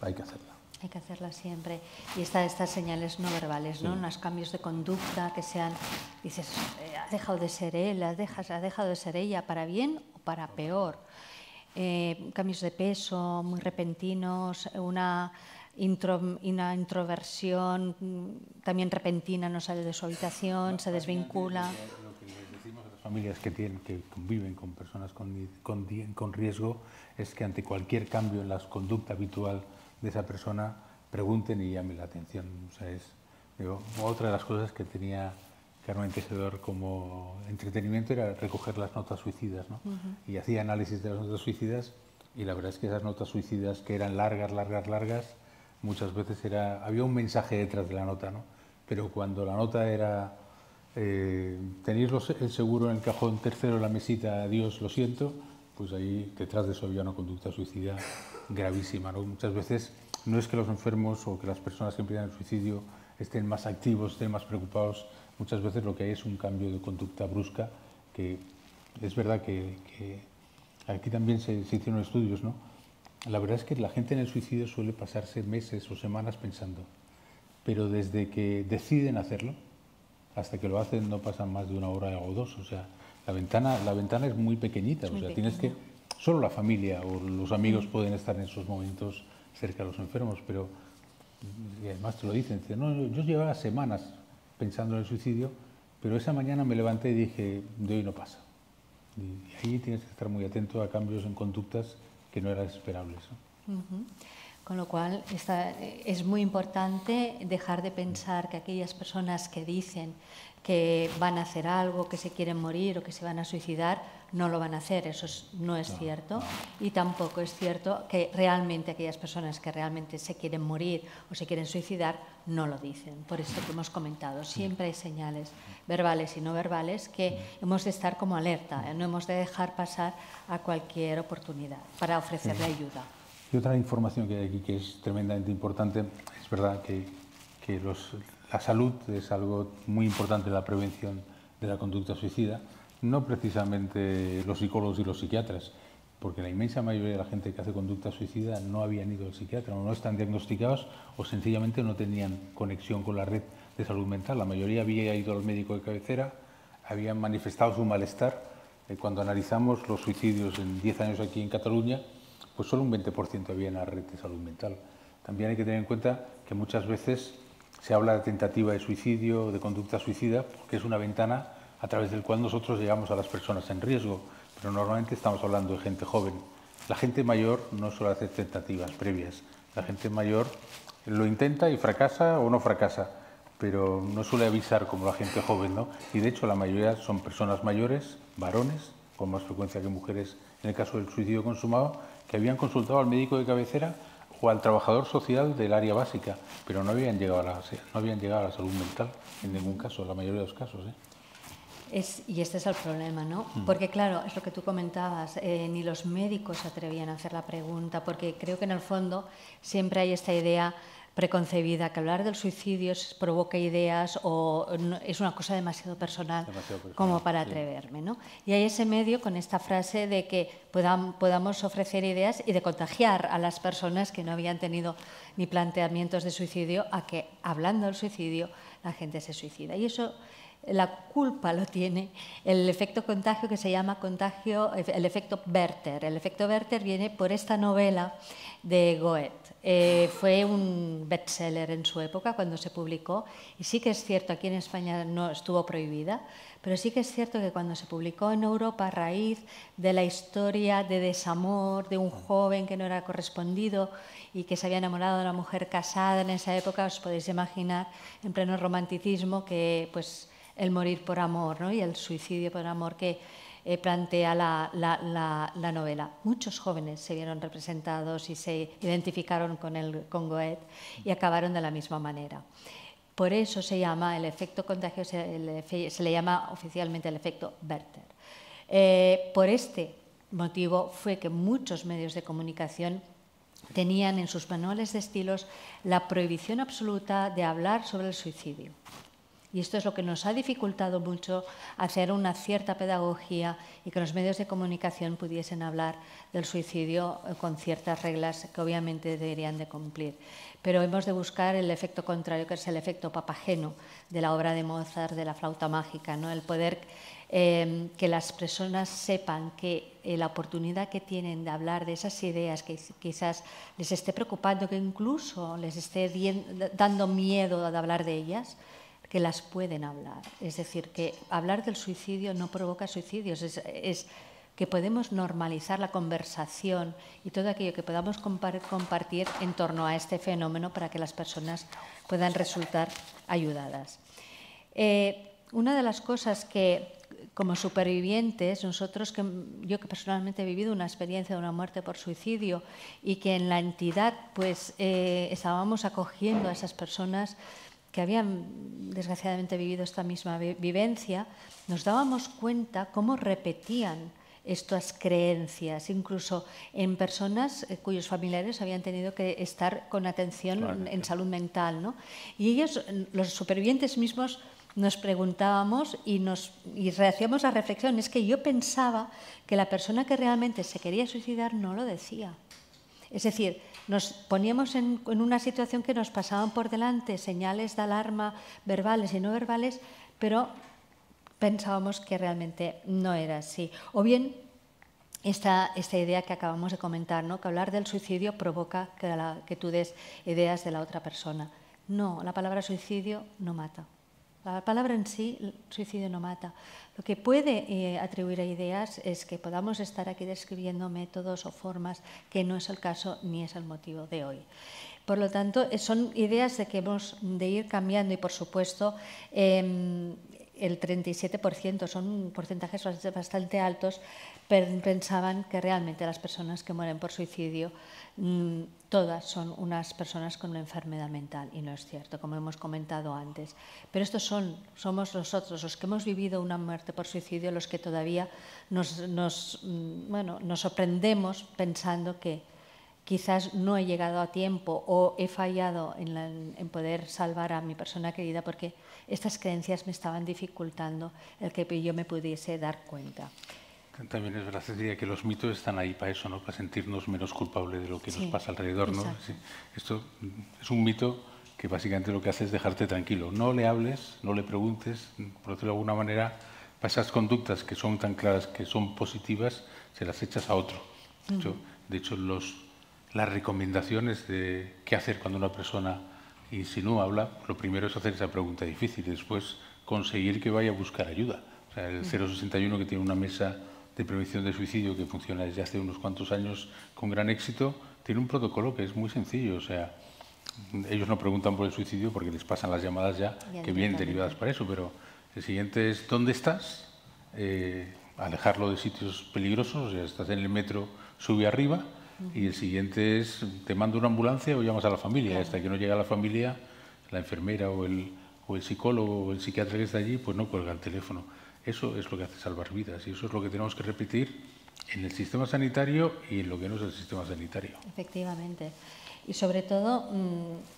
Hay que hacerla. Hay que hacerla siempre. Y estas señales no verbales, ¿no? Unos cambios de conducta que sean, dices, ha dejado de ser él, ha dejado de ser ella, para bien o para peor. Cambios de peso muy repentinos, una introversión también repentina, no sale de su habitación, se desvincula. Lo que les decimos a las familias que conviven con personas con riesgo es que ante cualquier cambio en la conducta habitual de esa persona, pregunten y llamen la atención. O sea, otra de las cosas que tenía Carmen Tejedor como entretenimiento era recoger las notas suicidas, ¿no? Y hacía análisis de las notas suicidas y la verdad es que esas notas suicidas, que eran largas, muchas veces había un mensaje detrás de la nota, ¿no? Pero cuando la nota era tenéis el seguro en el cajón tercero de la mesita, adiós, lo siento, pues ahí detrás de eso había una conducta suicida gravísima, ¿no? Muchas veces no es que los enfermos o que las personas que empiezan el suicidio estén más activos, estén más preocupados. Muchas veces lo que hay es un cambio de conducta brusca, que es verdad que aquí también se hicieron estudios, ¿no? La verdad es que la gente en el suicidio suele pasarse meses o semanas pensando, pero desde que deciden hacerlo hasta que lo hacen no pasan más de 1 hora o 2. O sea, la ventana es muy pequeñita, tienes que... Solo la familia o los amigos pueden estar en esos momentos cerca de los enfermos, pero y además te lo dicen, no, yo llevaba semanas pensando en el suicidio, pero esa mañana me levanté y dije, de hoy no pasa. Y ahí tienes que estar muy atento a cambios en conductas que no eran esperables, ¿no? Con lo cual es muy importante dejar de pensar que aquellas personas que dicen que van a hacer algo, que se quieren morir o que se van a suicidar, no lo van a hacer. Eso no es cierto. Y tampoco es cierto que realmente aquellas personas que realmente se quieren morir o se quieren suicidar no lo dicen. Por esto que hemos comentado, siempre hay señales verbales y no verbales que hemos de estar como alerta, no hemos de dejar pasar a cualquier oportunidad para ofrecerle ayuda. Y otra información que hay aquí que es tremendamente importante, es verdad que la salud es algo muy importante en la prevención de la conducta suicida, no precisamente los psicólogos y los psiquiatras, porque la inmensa mayoría de la gente que hace conducta suicida no habían ido al psiquiatra, o no están diagnosticados o sencillamente no tenían conexión con la red de salud mental. La mayoría había ido al médico de cabecera, habían manifestado su malestar. Cuando analizamos los suicidios en 10 años aquí en Cataluña, pues solo un 20% había en la red de salud mental. También hay que tener en cuenta que muchas veces se habla de tentativa de suicidio, de conducta suicida, porque es una ventana a través del cual nosotros llegamos a las personas en riesgo, pero normalmente estamos hablando de gente joven. La gente mayor no suele hacer tentativas previas. La gente mayor lo intenta y fracasa o no fracasa, pero no suele avisar como la gente joven, ¿no? Y de hecho la mayoría son personas mayores, varones, con más frecuencia que mujeres en el caso del suicidio consumado, que habían consultado al médico de cabecera o al trabajador social del área básica, pero no habían llegado a la salud mental en ningún caso, en la mayoría de los casos, ¿eh? Y este es el problema, ¿no? Porque claro, es lo que tú comentabas, ni los médicos se atrevían a hacer la pregunta, porque creo que en el fondo siempre hay esta idea preconcebida, que hablar del suicidio provoca ideas o es una cosa demasiado personal como para atreverme, ¿no? Y hay ese medio con esta frase de que podamos ofrecer ideas y de contagiar a las personas que no habían tenido ni planteamientos de suicidio a que, hablando del suicidio, la gente se suicida. Y eso, la culpa lo tiene el efecto contagio que se llama el efecto Werther. El efecto Werther viene por esta novela de Goethe. Fue un bestseller en su época cuando se publicó y sí que es cierto, aquí en España no estuvo prohibida, pero sí que es cierto que cuando se publicó en Europa a raíz de la historia de desamor de un joven que no era correspondido y que se había enamorado de una mujer casada en esa época, os podéis imaginar, en pleno romanticismo, que pues el morir por amor, ¿no? Y el suicidio por amor que plantea la novela. Muchos jóvenes se vieron representados y se identificaron con Goethe y acabaron de la misma manera. Por eso se llama el efecto contagio, se le llama oficialmente el efecto Werther. Por este motivo fue que muchos medios de comunicación tenían en sus manuales de estilos la prohibición absoluta de hablar sobre el suicidio. Y esto es lo que nos ha dificultado mucho hacer una cierta pedagogía y que los medios de comunicación pudiesen hablar del suicidio con ciertas reglas que obviamente deberían de cumplir. Pero hemos de buscar el efecto contrario, que es el efecto Papageno de la obra de Mozart, de la flauta mágica, ¿no? El poder que las personas sepan que la oportunidad que tienen de hablar de esas ideas que quizás les esté preocupando, que incluso les esté dando miedo de hablar de ellas, que las pueden hablar. Es decir, que hablar del suicidio no provoca suicidios, es que podemos normalizar la conversación y todo aquello que podamos compartir en torno a este fenómeno para que las personas puedan resultar ayudadas. Una de las cosas que, como supervivientes, yo que personalmente he vivido una experiencia de una muerte por suicidio y que en la entidad pues, estábamos acogiendo a esas personas que habían desgraciadamente vivido esta misma vivencia, nos dábamos cuenta cómo repetían estas creencias, incluso en personas cuyos familiares habían tenido que estar con atención en salud mental, ¿no? Y ellos, los supervivientes mismos, nos preguntábamos y hacíamos la reflexión, es que yo pensaba que la persona que realmente se quería suicidar no lo decía. Es decir, nos poníamos en una situación que nos pasaban por delante señales de alarma verbales y no verbales, pero pensábamos que realmente no era así. O bien, esta idea que acabamos de comentar, ¿no? Que hablar del suicidio provoca que tú des ideas de la otra persona. No, la palabra suicidio no mata. La palabra en sí, el suicidio no mata. Lo que puede atribuir a ideas es que podamos estar aquí describiendo métodos o formas que no es el caso ni es el motivo de hoy. Por lo tanto, son ideas de que hemos de ir cambiando y, por supuesto, el 37%, son porcentajes bastante altos, pensaban que realmente las personas que mueren por suicidio todas son unas personas con una enfermedad mental, y no es cierto, como hemos comentado antes. Pero estos somos nosotros, los que hemos vivido una muerte por suicidio, los que todavía nos sorprendemos pensando que quizás no he llegado a tiempo o he fallado en poder salvar a mi persona querida porque estas creencias me estaban dificultando el que yo me pudiese dar cuenta. También es verdad, Cecilia, que los mitos están ahí para eso, ¿no? Para sentirnos menos culpables de lo que nos pasa alrededor, ¿no? Sí. Esto es un mito que básicamente lo que hace es dejarte tranquilo. No le hables, no le preguntes, por decirlo de alguna manera, para esas conductas que son tan claras, que son positivas, se las echas a otro. De hecho, las recomendaciones de qué hacer cuando una persona insinúa, habla, lo primero es hacer esa pregunta difícil y después conseguir que vaya a buscar ayuda. O sea, el 061, que tiene una mesa de prevención de suicidio que funciona desde hace unos cuantos años con gran éxito, tiene un protocolo que es muy sencillo. O sea, ellos no preguntan por el suicidio porque les pasan las llamadas ya que vienen derivadas para eso, pero el siguiente es ¿dónde estás? Alejarlo de sitios peligrosos, o sea, estás en el metro, sube arriba, y el siguiente es te mando una ambulancia o llamas a la familia. Hasta que no llega la familia, la enfermera o el psicólogo o el psiquiatra que está allí, pues no cuelga el teléfono. Eso es lo que hace salvar vidas y eso es lo que tenemos que repetir en el sistema sanitario y en lo que no es el sistema sanitario. Efectivamente. Y sobre todo,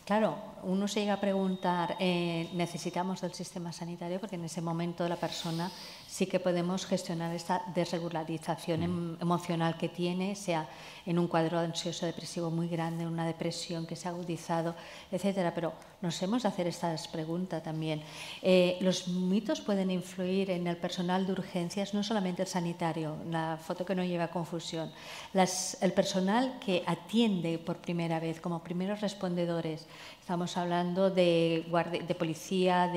claro, uno se llega a preguntar, ¿necesitamos del sistema sanitario? Porque en ese momento la persona sí que podemos gestionar esta desregularización emocional que tiene, sea en un cuadro ansioso depresivo muy grande, una depresión que se ha agudizado, etcétera. Pero nos hemos de hacer estas preguntas también. Los mitos pueden influir en el personal de urgencias, no solamente el sanitario, la foto que no lleva confusión, el personal que atiende por primera vez como primeros respondedores. Estamos hablando de policía,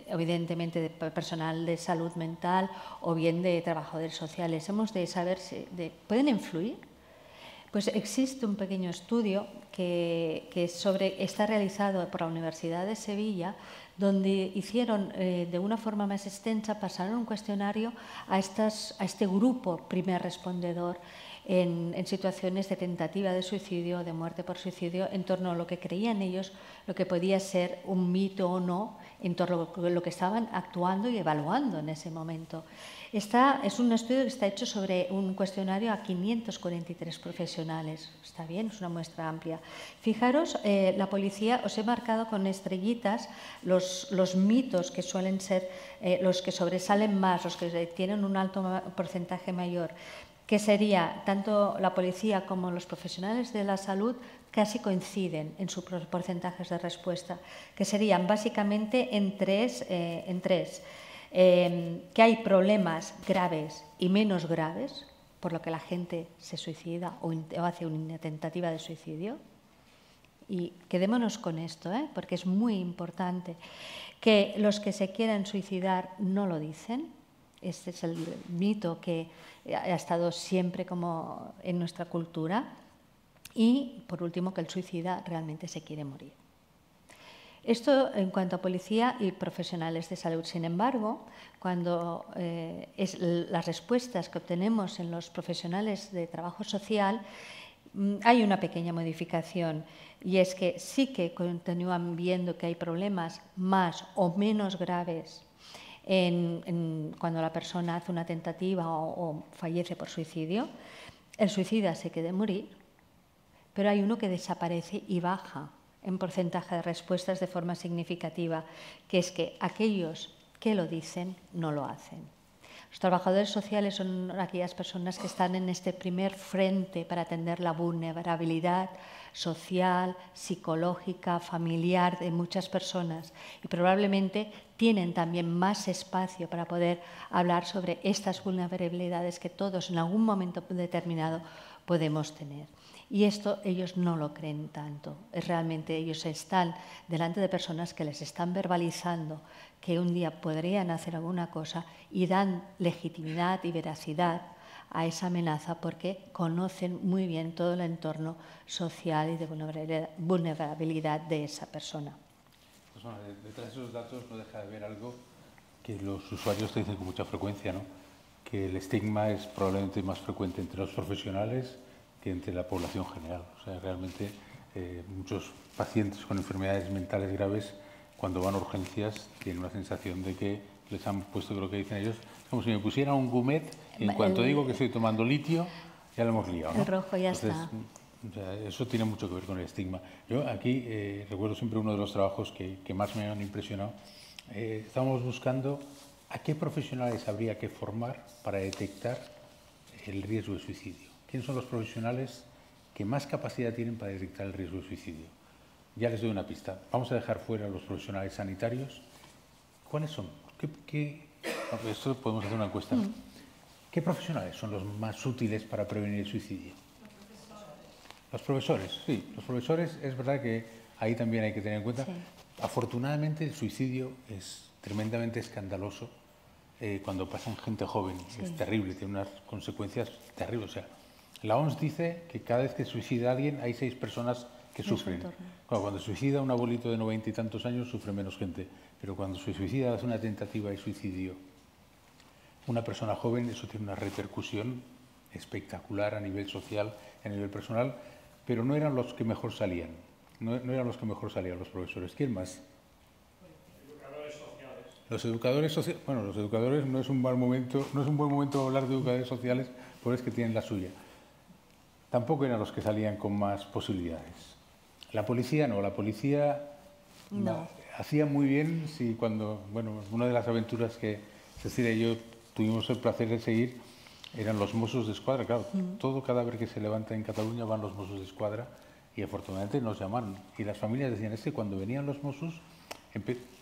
evidentemente de personal de salud mental o bien de trabajadores sociales. Hemos de saber si ¿pueden influir? Pues existe un pequeño estudio que está realizado por la Universidad de Sevilla, donde hicieron de una forma más extensa, pasaron un cuestionario a este grupo primer respondedor en situaciones de tentativa de suicidio, de muerte por suicidio, en torno a lo que creían ellos, lo que podía ser un mito o no, en torno a lo que estaban actuando y evaluando en ese momento. Es un estudio que está hecho sobre un cuestionario a 543 profesionales. Está bien, es una muestra amplia. Fijaros, la policía, os he marcado con estrellitas los mitos que suelen ser los que sobresalen más, los que tienen un alto porcentaje mayor, que sería tanto la policía como los profesionales de la salud casi coinciden en sus porcentajes de respuesta, que serían básicamente en tres. Que hay problemas graves y menos graves, por lo que la gente se suicida o hace una tentativa de suicidio. Y quedémonos con esto, porque es muy importante que los que se quieran suicidar no lo dicen. Este es el mito que ha estado siempre como en nuestra cultura. Y, por último, que el suicida realmente se quiere morir. Esto en cuanto a policía y profesionales de salud. Sin embargo, cuando las respuestas que obtenemos en los profesionales de trabajo social, hay una pequeña modificación, y es que sí que continúan viendo que hay problemas más o menos graves cuando la persona hace una tentativa o fallece por suicidio. El suicida se quiere morir, pero hay uno que desaparece y baja en porcentaje de respuestas de forma significativa, que es que aquellos que lo dicen no lo hacen. Los trabajadores sociales son aquellas personas que están en este primer frente para atender la vulnerabilidad social, psicológica, familiar de muchas personas, y probablemente tienen también más espacio para poder hablar sobre estas vulnerabilidades que todos en algún momento determinado podemos tener. Y esto ellos no lo creen tanto. Realmente ellos están delante de personas que les están verbalizando que un día podrían hacer alguna cosa y dan legitimidad y veracidad a esa amenaza porque conocen muy bien todo el entorno social y de vulnerabilidad de esa persona. Pues bueno, detrás de esos datos no deja de haber algo que los usuarios te dicen con mucha frecuencia, ¿no? Que el estigma es probablemente más frecuente entre los profesionales que entre la población general. O sea, realmente muchos pacientes con enfermedades mentales graves, cuando van a urgencias, tienen una sensación de que les han puesto, creo que dicen ellos, como si me pusieran un gomet y en cuanto digo que estoy tomando litio, ya lo hemos liado, ¿no? El rojo ya Entonces, está. O sea, eso tiene mucho que ver con el estigma. Yo aquí recuerdo siempre uno de los trabajos que más me han impresionado. Estábamos buscando a qué profesionales habría que formar para detectar el riesgo de suicidio. ¿Quiénes son los profesionales que más capacidad tienen para detectar el riesgo de suicidio? Ya les doy una pista. Vamos a dejar fuera a los profesionales sanitarios. ¿Cuáles son? Esto podemos hacer una encuesta. ¿Qué profesionales son los más útiles para prevenir el suicidio? Los profesores, sí. Los profesores, es verdad que ahí también hay que tener en cuenta. Sí. Afortunadamente, el suicidio es tremendamente escandaloso cuando pasa en gente joven. Sí. Es terrible, tiene unas consecuencias terribles. O sea, la OMS dice que cada vez que suicida a alguien hay 6 personas que sufren. Cuando suicida un abuelito de 90 y tantos años sufre menos gente, pero cuando se suicida hace una tentativa de suicidio una persona joven, eso tiene una repercusión espectacular a nivel social, a nivel personal, pero no eran los que mejor salían. No eran los que mejor salían los profesores. ¿Quién más? Los educadores sociales, bueno, los educadores no es un buen momento para hablar de educadores sociales, porque es que tienen la suya. Tampoco eran los que salían con más posibilidades. La policía no, la policía no. Hacía muy bien si cuando, bueno, una de las aventuras que Cecilia y yo tuvimos el placer de seguir eran los Mossos d'Esquadra, claro, todo cadáver que se levanta en Cataluña van los Mossos d'Esquadra y afortunadamente nos llamaron. Y las familias decían, es que cuando venían los Mossos,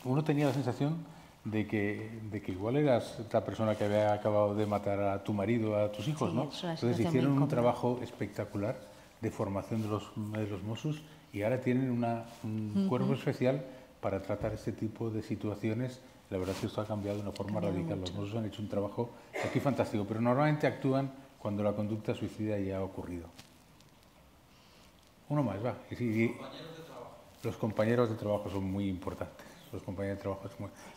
uno tenía la sensación de que igual eras la persona que había acabado de matar a tu marido, a tus hijos, sí, ¿no? Entonces hicieron un trabajo espectacular de formación de los Mossos y ahora tienen un cuerpo especial para tratar este tipo de situaciones. La verdad es que esto ha cambiado de una forma radical. Mucho. Los Mossos han hecho un trabajo aquí fantástico, pero normalmente actúan cuando la conducta suicida ya ha ocurrido. Uno más, va. Los compañeros de trabajo son muy importantes. Los compañeros de trabajo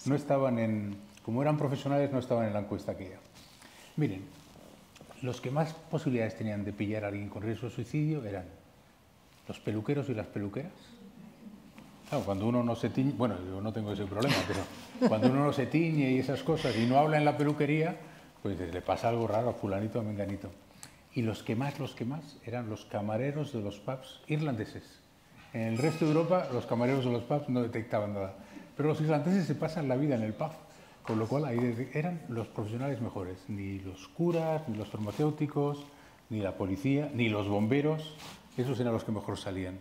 no estaban como eran profesionales, no estaban en la encuesta aquella. Miren, los que más posibilidades tenían de pillar a alguien con riesgo de suicidio eran los peluqueros y las peluqueras. Claro, cuando uno no se tiñe, bueno, yo no tengo ese problema, pero cuando uno no se tiñe y esas cosas y no habla en la peluquería, pues le pasa algo raro a fulanito o a menganito. Y los que más eran los camareros de los pubs irlandeses. En el resto de Europa los camareros de los pubs no detectaban nada, pero los irlandeses se pasan la vida en el pub, con lo cual ahí eran los profesionales mejores, ni los curas, ni los farmacéuticos, ni la policía, ni los bomberos, esos eran los que mejor salían.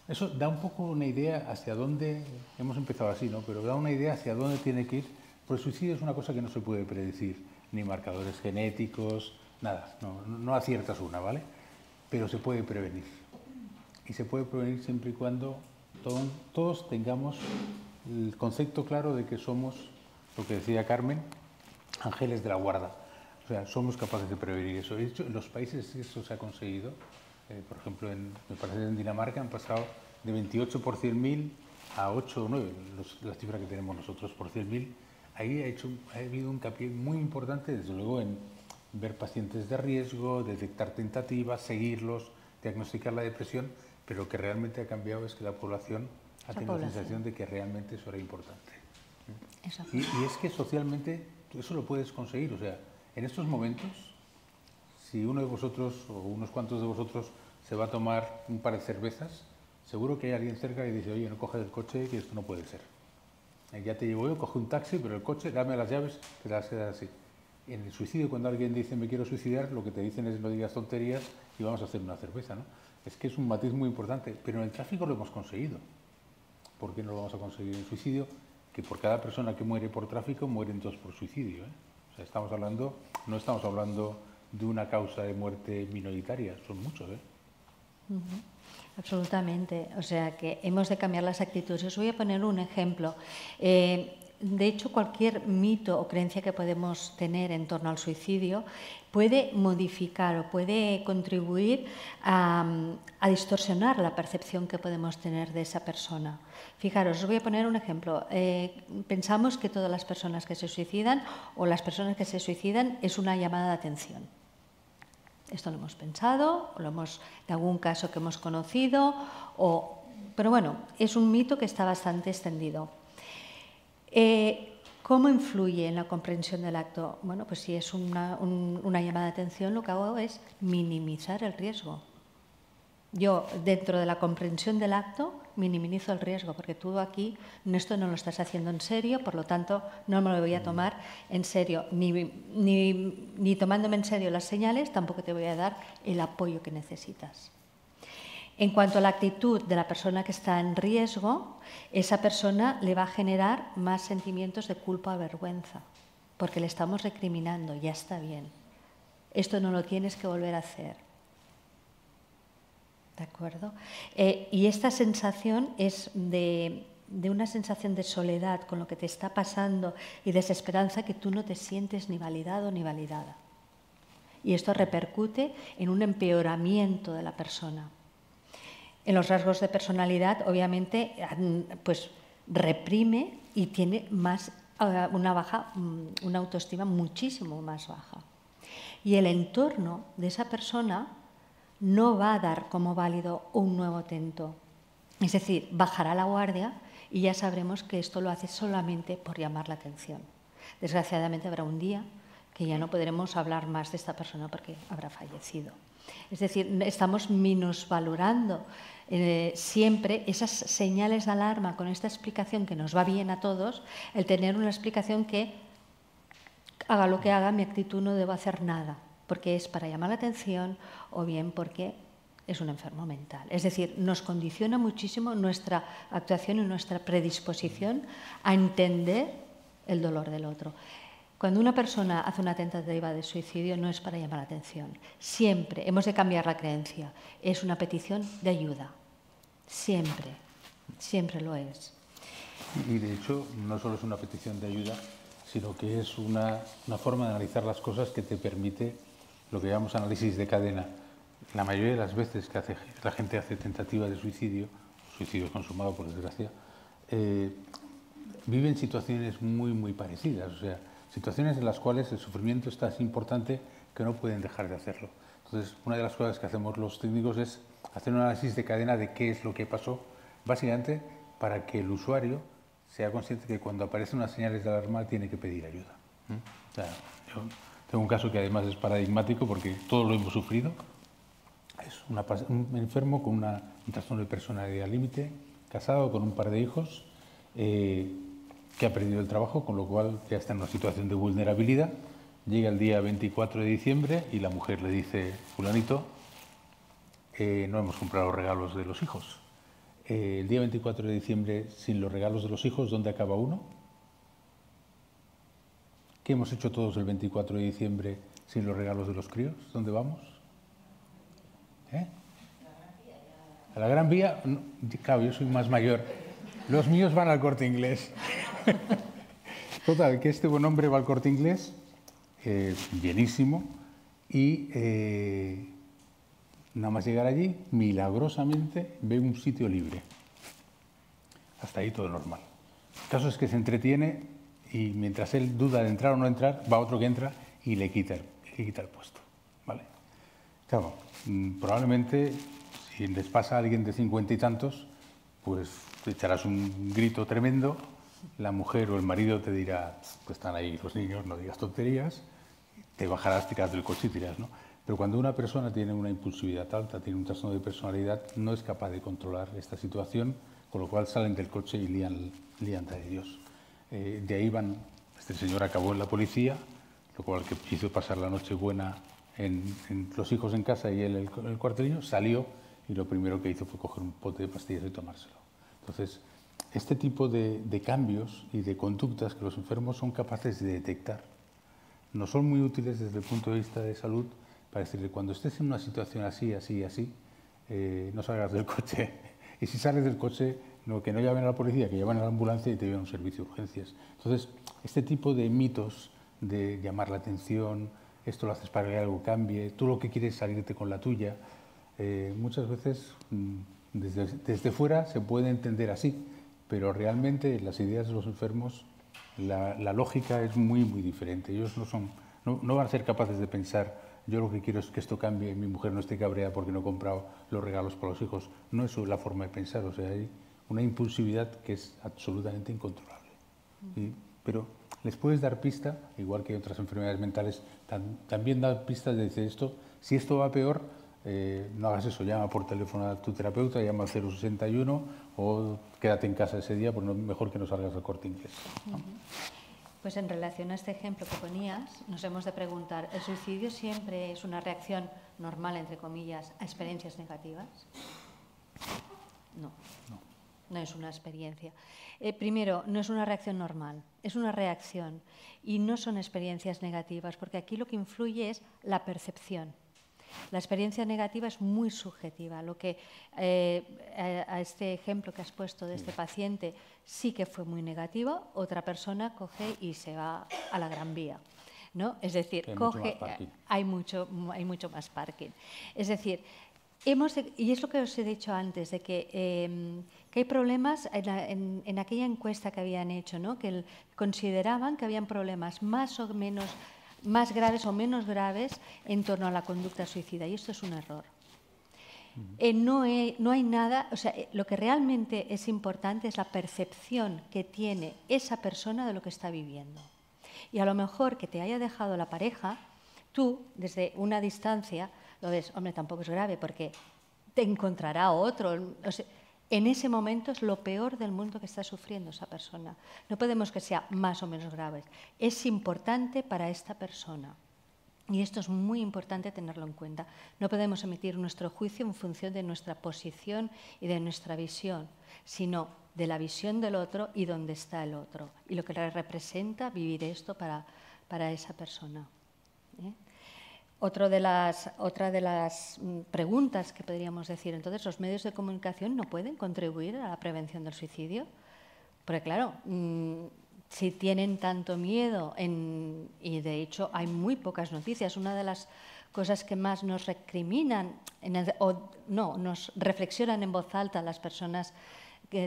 Eso da un poco una idea hacia dónde, hemos empezado así, ¿no? Pero da una idea hacia dónde tiene que ir, porque el suicidio es una cosa que no se puede predecir, ni marcadores genéticos, nada, no aciertas una, ¿vale? Pero se puede prevenir. Y se puede prevenir siempre y cuando todos tengamos el concepto claro de que somos, lo que decía Carmen, ángeles de la guarda. O sea, somos capaces de prevenir eso. De hecho, en los países eso se ha conseguido. Por ejemplo, me parece que en Dinamarca han pasado de 28 por 100.000 a 8 o 9, la cifra que tenemos nosotros por 100.000. Ahí ha habido un hincapié muy importante, desde luego, en ver pacientes de riesgo, detectar tentativas, seguirlos, diagnosticar la depresión, pero lo que realmente ha cambiado es que la población ha tenido la sensación de que realmente eso era importante. Y es que socialmente eso lo puedes conseguir. O sea, en estos momentos, si uno de vosotros o unos cuantos de vosotros se va a tomar un par de cervezas, seguro que hay alguien cerca y dice, oye, no coges el coche, que esto no puede ser. Ya te llevo yo, coge un taxi, pero el coche, dame las llaves, te las quedas así. En el suicidio, cuando alguien dice, me quiero suicidar, lo que te dicen es, no digas tonterías y vamos a hacer una cerveza, ¿no? Es que es un matiz muy importante, pero en el tráfico lo hemos conseguido. ¿Por qué no lo vamos a conseguir en el suicidio? Que por cada persona que muere por tráfico, mueren 2 por suicidio, ¿eh? O sea, no estamos hablando de una causa de muerte minoritaria, son muchos, ¿eh? Absolutamente, o sea que hemos de cambiar las actitudes. Os voy a poner un ejemplo. De hecho, cualquier mito o creencia que podemos tener en torno al suicidio puede modificar o puede contribuir a distorsionar la percepción que podemos tener de esa persona. Fijaros, os voy a poner un ejemplo. Pensamos que todas las personas que se suicidan o las personas que se suicidan es una llamada de atención. Esto lo hemos pensado, o lo hemos, de algún caso que hemos conocido, pero bueno, es un mito que está bastante extendido. ¿Cómo influye en la comprensión del acto? Bueno, pues si es una llamada de atención, lo que hago es minimizar el riesgo. Yo, dentro de la comprensión del acto, minimizo el riesgo, porque tú aquí esto no lo estás haciendo en serio, por lo tanto, no me lo voy a tomar en serio, ni tomándome en serio las señales, tampoco te voy a dar el apoyo que necesitas. En cuanto a la actitud de la persona que está en riesgo, esa persona le va a generar más sentimientos de culpa o vergüenza, porque le estamos recriminando, ya está bien, esto no lo tienes que volver a hacer. ¿De acuerdo? Y esta sensación es de una sensación de soledad con lo que te está pasando y desesperanza, que tú no te sientes ni validado ni validada. Y esto repercute en un empeoramiento de la persona. En los rasgos de personalidad, obviamente, pues reprime y tiene una autoestima muchísimo más baja. Y el entorno de esa persona no va a dar como válido un nuevo intento. Es decir, bajará la guardia y ya sabremos que esto lo hace solamente por llamar la atención. Desgraciadamente habrá un día que ya no podremos hablar más de esta persona porque habrá fallecido. Es decir, estamos minusvalorando siempre esas señales de alarma con esta explicación que nos va bien a todos, el tener una explicación que haga lo que haga, mi actitud no debo hacer nada, porque es para llamar la atención o bien porque es un enfermo mental. Es decir, nos condiciona muchísimo nuestra actuación y nuestra predisposición a entender el dolor del otro. Cuando una persona hace una tentativa de suicidio no es para llamar la atención. Siempre hemos de cambiar la creencia. Es una petición de ayuda. Siempre, siempre lo es. Y de hecho, no solo es una petición de ayuda, sino que es una forma de analizar las cosas que te permite lo que llamamos análisis de cadena. La mayoría de las veces que la gente hace tentativa de suicidio consumado por desgracia, viven situaciones muy parecidas. O sea, situaciones en las cuales el sufrimiento es tan importante que no pueden dejar de hacerlo. Entonces, una de las cosas que hacemos los técnicos es hacer un análisis de cadena de qué es lo que pasó, básicamente para que el usuario sea consciente que cuando aparecen unas señales de alarma tiene que pedir ayuda. O sea, yo tengo un caso que además es paradigmático porque todos lo hemos sufrido. Es un enfermo con un trastorno de personalidad límite, casado con un par de hijos, que ha perdido el trabajo, con lo cual ya está en una situación de vulnerabilidad. Llega el día 24 de diciembre y la mujer le dice: fulanito, no hemos comprado los regalos de los hijos. El día 24 de diciembre, sin los regalos de los hijos, ¿dónde acaba uno? ¿Qué hemos hecho todos el 24 de diciembre sin los regalos de los críos? ¿Dónde vamos? ¿A la Gran Vía? No, claro, yo soy más mayor. Los míos van al Corte Inglés. Total, que este buen hombre va al Corte Inglés, llenísimo, y nada más llegar allí, milagrosamente ve un sitio libre. Hasta ahí todo normal. El caso es que se entretiene y mientras él duda de entrar o no entrar, va otro que entra y le quita el puesto. ¿Vale? Claro, probablemente si les pasa a alguien de 50 y tantos, pues te echarás un grito tremendo, la mujer o el marido te dirá: pues están ahí los niños, no digas tonterías, te bajarás, tiras del coche y tiras, ¿no? Pero cuando una persona tiene una impulsividad alta, tiene un trastorno de personalidad, no es capaz de controlar esta situación, con lo cual salen del coche y lían de Dios. De ahí van, este señor acabó en la policía, lo cual que hizo pasar la noche buena en los hijos en casa y él en el cuartelillo, salió y lo primero que hizo fue coger un pote de pastillas y tomárselo. Entonces, este tipo de cambios y de conductas que los enfermos son capaces de detectar no son muy útiles desde el punto de vista de salud para decirle: cuando estés en una situación así, no salgas del coche. Y si sales del coche, que no llamen a la policía, que llamen a la ambulancia y te lleven a un servicio de urgencias. Entonces, este tipo de mitos de llamar la atención, esto lo haces para que algo cambie, tú lo que quieres es salirte con la tuya, muchas veces desde fuera se puede entender así, pero realmente las ideas de los enfermos, la lógica es muy diferente. Ellos no van a ser capaces de pensar: yo lo que quiero es que esto cambie, mi mujer no esté cabreada porque no he comprado los regalos para los hijos. No es la forma de pensar, o sea, hay una impulsividad que es absolutamente incontrolable. ¿Sí? Pero les puedes dar pista, igual que otras enfermedades mentales, también da pistas de decir esto: si esto va peor, no hagas eso, llama por teléfono a tu terapeuta, llama al 061 o quédate en casa ese día, porque mejor que no salgas al Corte Inglés, ¿no? Pues en relación a este ejemplo que ponías, nos hemos de preguntar: ¿el suicidio siempre es una reacción normal, entre comillas, a experiencias negativas? No es una experiencia. Primero, no es una reacción normal, es una reacción y no son experiencias negativas, porque aquí lo que influye es la percepción. La experiencia negativa es muy subjetiva. Lo que a este ejemplo que has puesto de este paciente sí que fue muy negativo, otra persona coge y se va a la Gran Vía, ¿no? Es decir, hay mucho más parking. Es decir, y es lo que os he dicho antes, de que hay problemas en aquella encuesta que habían hecho, ¿no? Que consideraban que habían problemas más graves o menos graves en torno a la conducta suicida, y esto es un error. No hay nada, o sea, lo que realmente es importante es la percepción que tiene esa persona de lo que está viviendo. Y a lo mejor que te haya dejado la pareja, tú desde una distancia lo ves, hombre, tampoco es grave porque te encontrará otro. O sea, en ese momento es lo peor del mundo que está sufriendo esa persona. No podemos que sea más o menos grave. Es importante para esta persona. Y esto es muy importante tenerlo en cuenta. No podemos emitir nuestro juicio en función de nuestra posición y de nuestra visión, sino de la visión del otro y dónde está el otro. Y lo que le representa vivir esto para esa persona. Otra de las preguntas que podríamos decir, entonces, ¿los medios de comunicación no pueden contribuir a la prevención del suicidio? Porque claro, si tienen tanto miedo, y de hecho hay muy pocas noticias, una de las cosas que más nos recriminan, nos reflexionan en voz alta las personas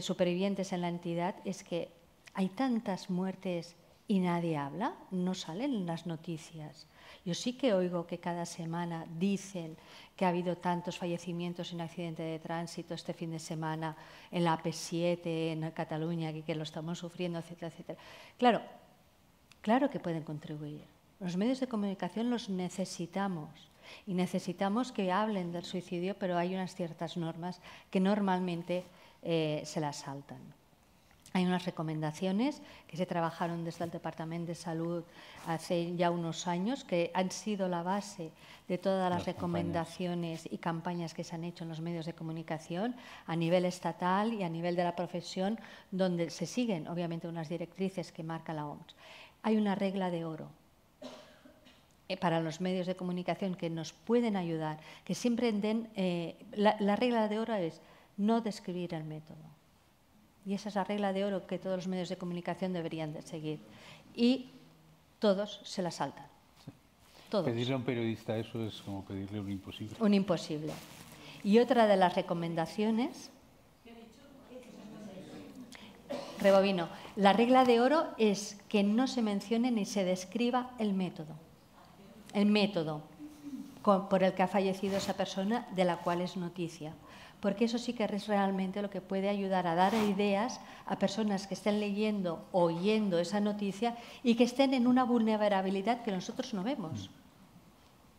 supervivientes en la entidad, es que hay tantas muertes y nadie habla, no salen en las noticias. Yo sí que oigo que cada semana dicen que ha habido tantos fallecimientos en accidente de tránsito este fin de semana en la AP7, en Cataluña, que lo estamos sufriendo, etcétera, etcétera. Claro que pueden contribuir. Los medios de comunicación los necesitamos y necesitamos que hablen del suicidio, pero hay unas ciertas normas que normalmente se las saltan. Hay unas recomendaciones que se trabajaron desde el Departamento de Salud hace ya unos años, que han sido la base de todas las recomendaciones y campañas que se han hecho en los medios de comunicación a nivel estatal y a nivel de la profesión, donde se siguen, obviamente, unas directrices que marca la OMS. Hay una regla de oro para los medios de comunicación que nos pueden ayudar, que siempre den... la regla de oro es no describir el método. Y esa es la regla de oro que todos los medios de comunicación deberían de seguir. Y todos se la saltan. Sí. Todos. Pedirle a un periodista eso es como pedirle un imposible. Un imposible. Y otra de las recomendaciones... Rebobino. La regla de oro es que no se mencione ni se describa el método. El método por el que ha fallecido esa persona, de la cual es noticia. Porque eso sí que es realmente lo que puede ayudar a dar ideas a personas que estén leyendo o oyendo esa noticia y que estén en una vulnerabilidad que nosotros no vemos.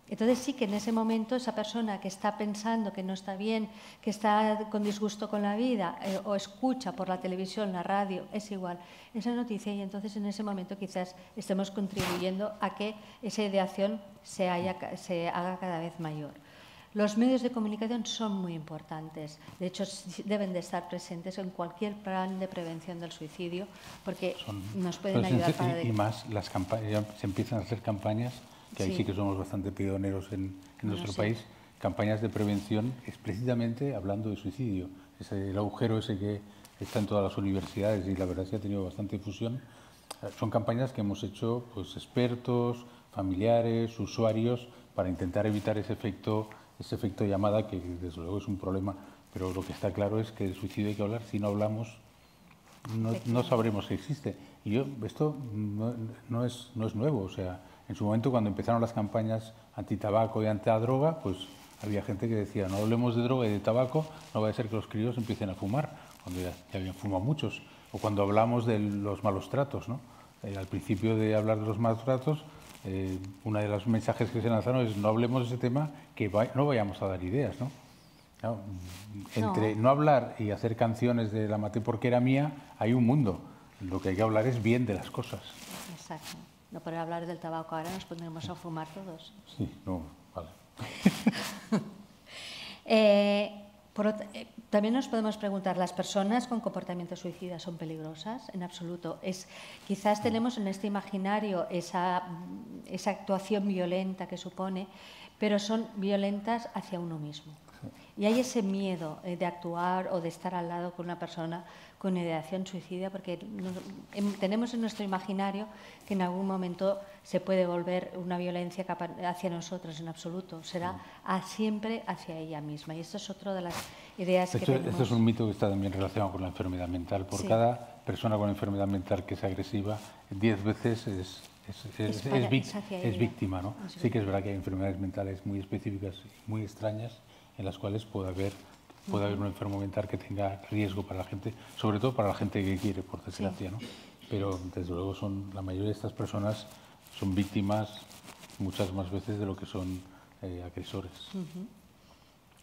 Entonces sí que en ese momento esa persona que está pensando que no está bien, que está con disgusto con la vida o escucha por la televisión, la radio, es igual, esa noticia, y entonces en ese momento quizás estemos contribuyendo a que esa ideación se haga cada vez mayor. Los medios de comunicación son muy importantes. De hecho, deben de estar presentes en cualquier plan de prevención del suicidio porque nos pueden ayudar para... Y más, las campañas, se empiezan a hacer campañas, que ahí sí que somos bastante pioneros en nuestro país, campañas de prevención, es precisamente hablando de suicidio. El agujero ese que está en todas las universidades y la verdad es que ha tenido bastante difusión. Son campañas que hemos hecho pues, expertos, familiares, usuarios, para intentar evitar ese efecto llamada, que desde luego es un problema, pero lo que está claro es que del suicidio hay que hablar. Si no hablamos, no sabremos que existe. Y esto no es nuevo. O sea, en su momento, cuando empezaron las campañas antitabaco y antidroga, pues había gente que decía, no hablemos de droga y de tabaco, no vaya a ser que los críos empiecen a fumar, cuando ya habían fumado muchos. O cuando hablamos de los malos tratos, ¿no? Al principio de hablar de los malos tratos, uno de los mensajes que se lanzaron es no hablemos de ese tema, que no vayamos a dar ideas, ¿no? Claro, entre no hablar y hacer canciones de la maté porque era mía, hay un mundo. Lo que hay que hablar es bien de las cosas. Exacto. No por hablar del tabaco ahora nos pondremos a fumar todos. Sí, no, vale. También nos podemos preguntar, ¿las personas con comportamiento suicida son peligrosas? En absoluto. Quizás tenemos en este imaginario esa actuación violenta que supone, pero son violentas hacia uno mismo. Y hay ese miedo de actuar o de estar al lado con una persona con ideación suicida, porque tenemos en nuestro imaginario que en algún momento se puede volver una violencia hacia nosotros. En absoluto, será siempre hacia ella misma. Y esto es otra de las ideas que tenemos. Esto es un mito que está también relacionado con la enfermedad mental. Por cada persona con enfermedad mental que es agresiva, 10 veces es víctima, ¿no? Sí que es verdad que hay enfermedades mentales muy específicas, muy extrañas, en las cuales puede haber un enfermo mental que tenga riesgo para la gente, sobre todo para la gente que quiere, por desgracia, ¿no? Pero desde luego la mayoría de estas personas son víctimas muchas más veces de lo que son agresores.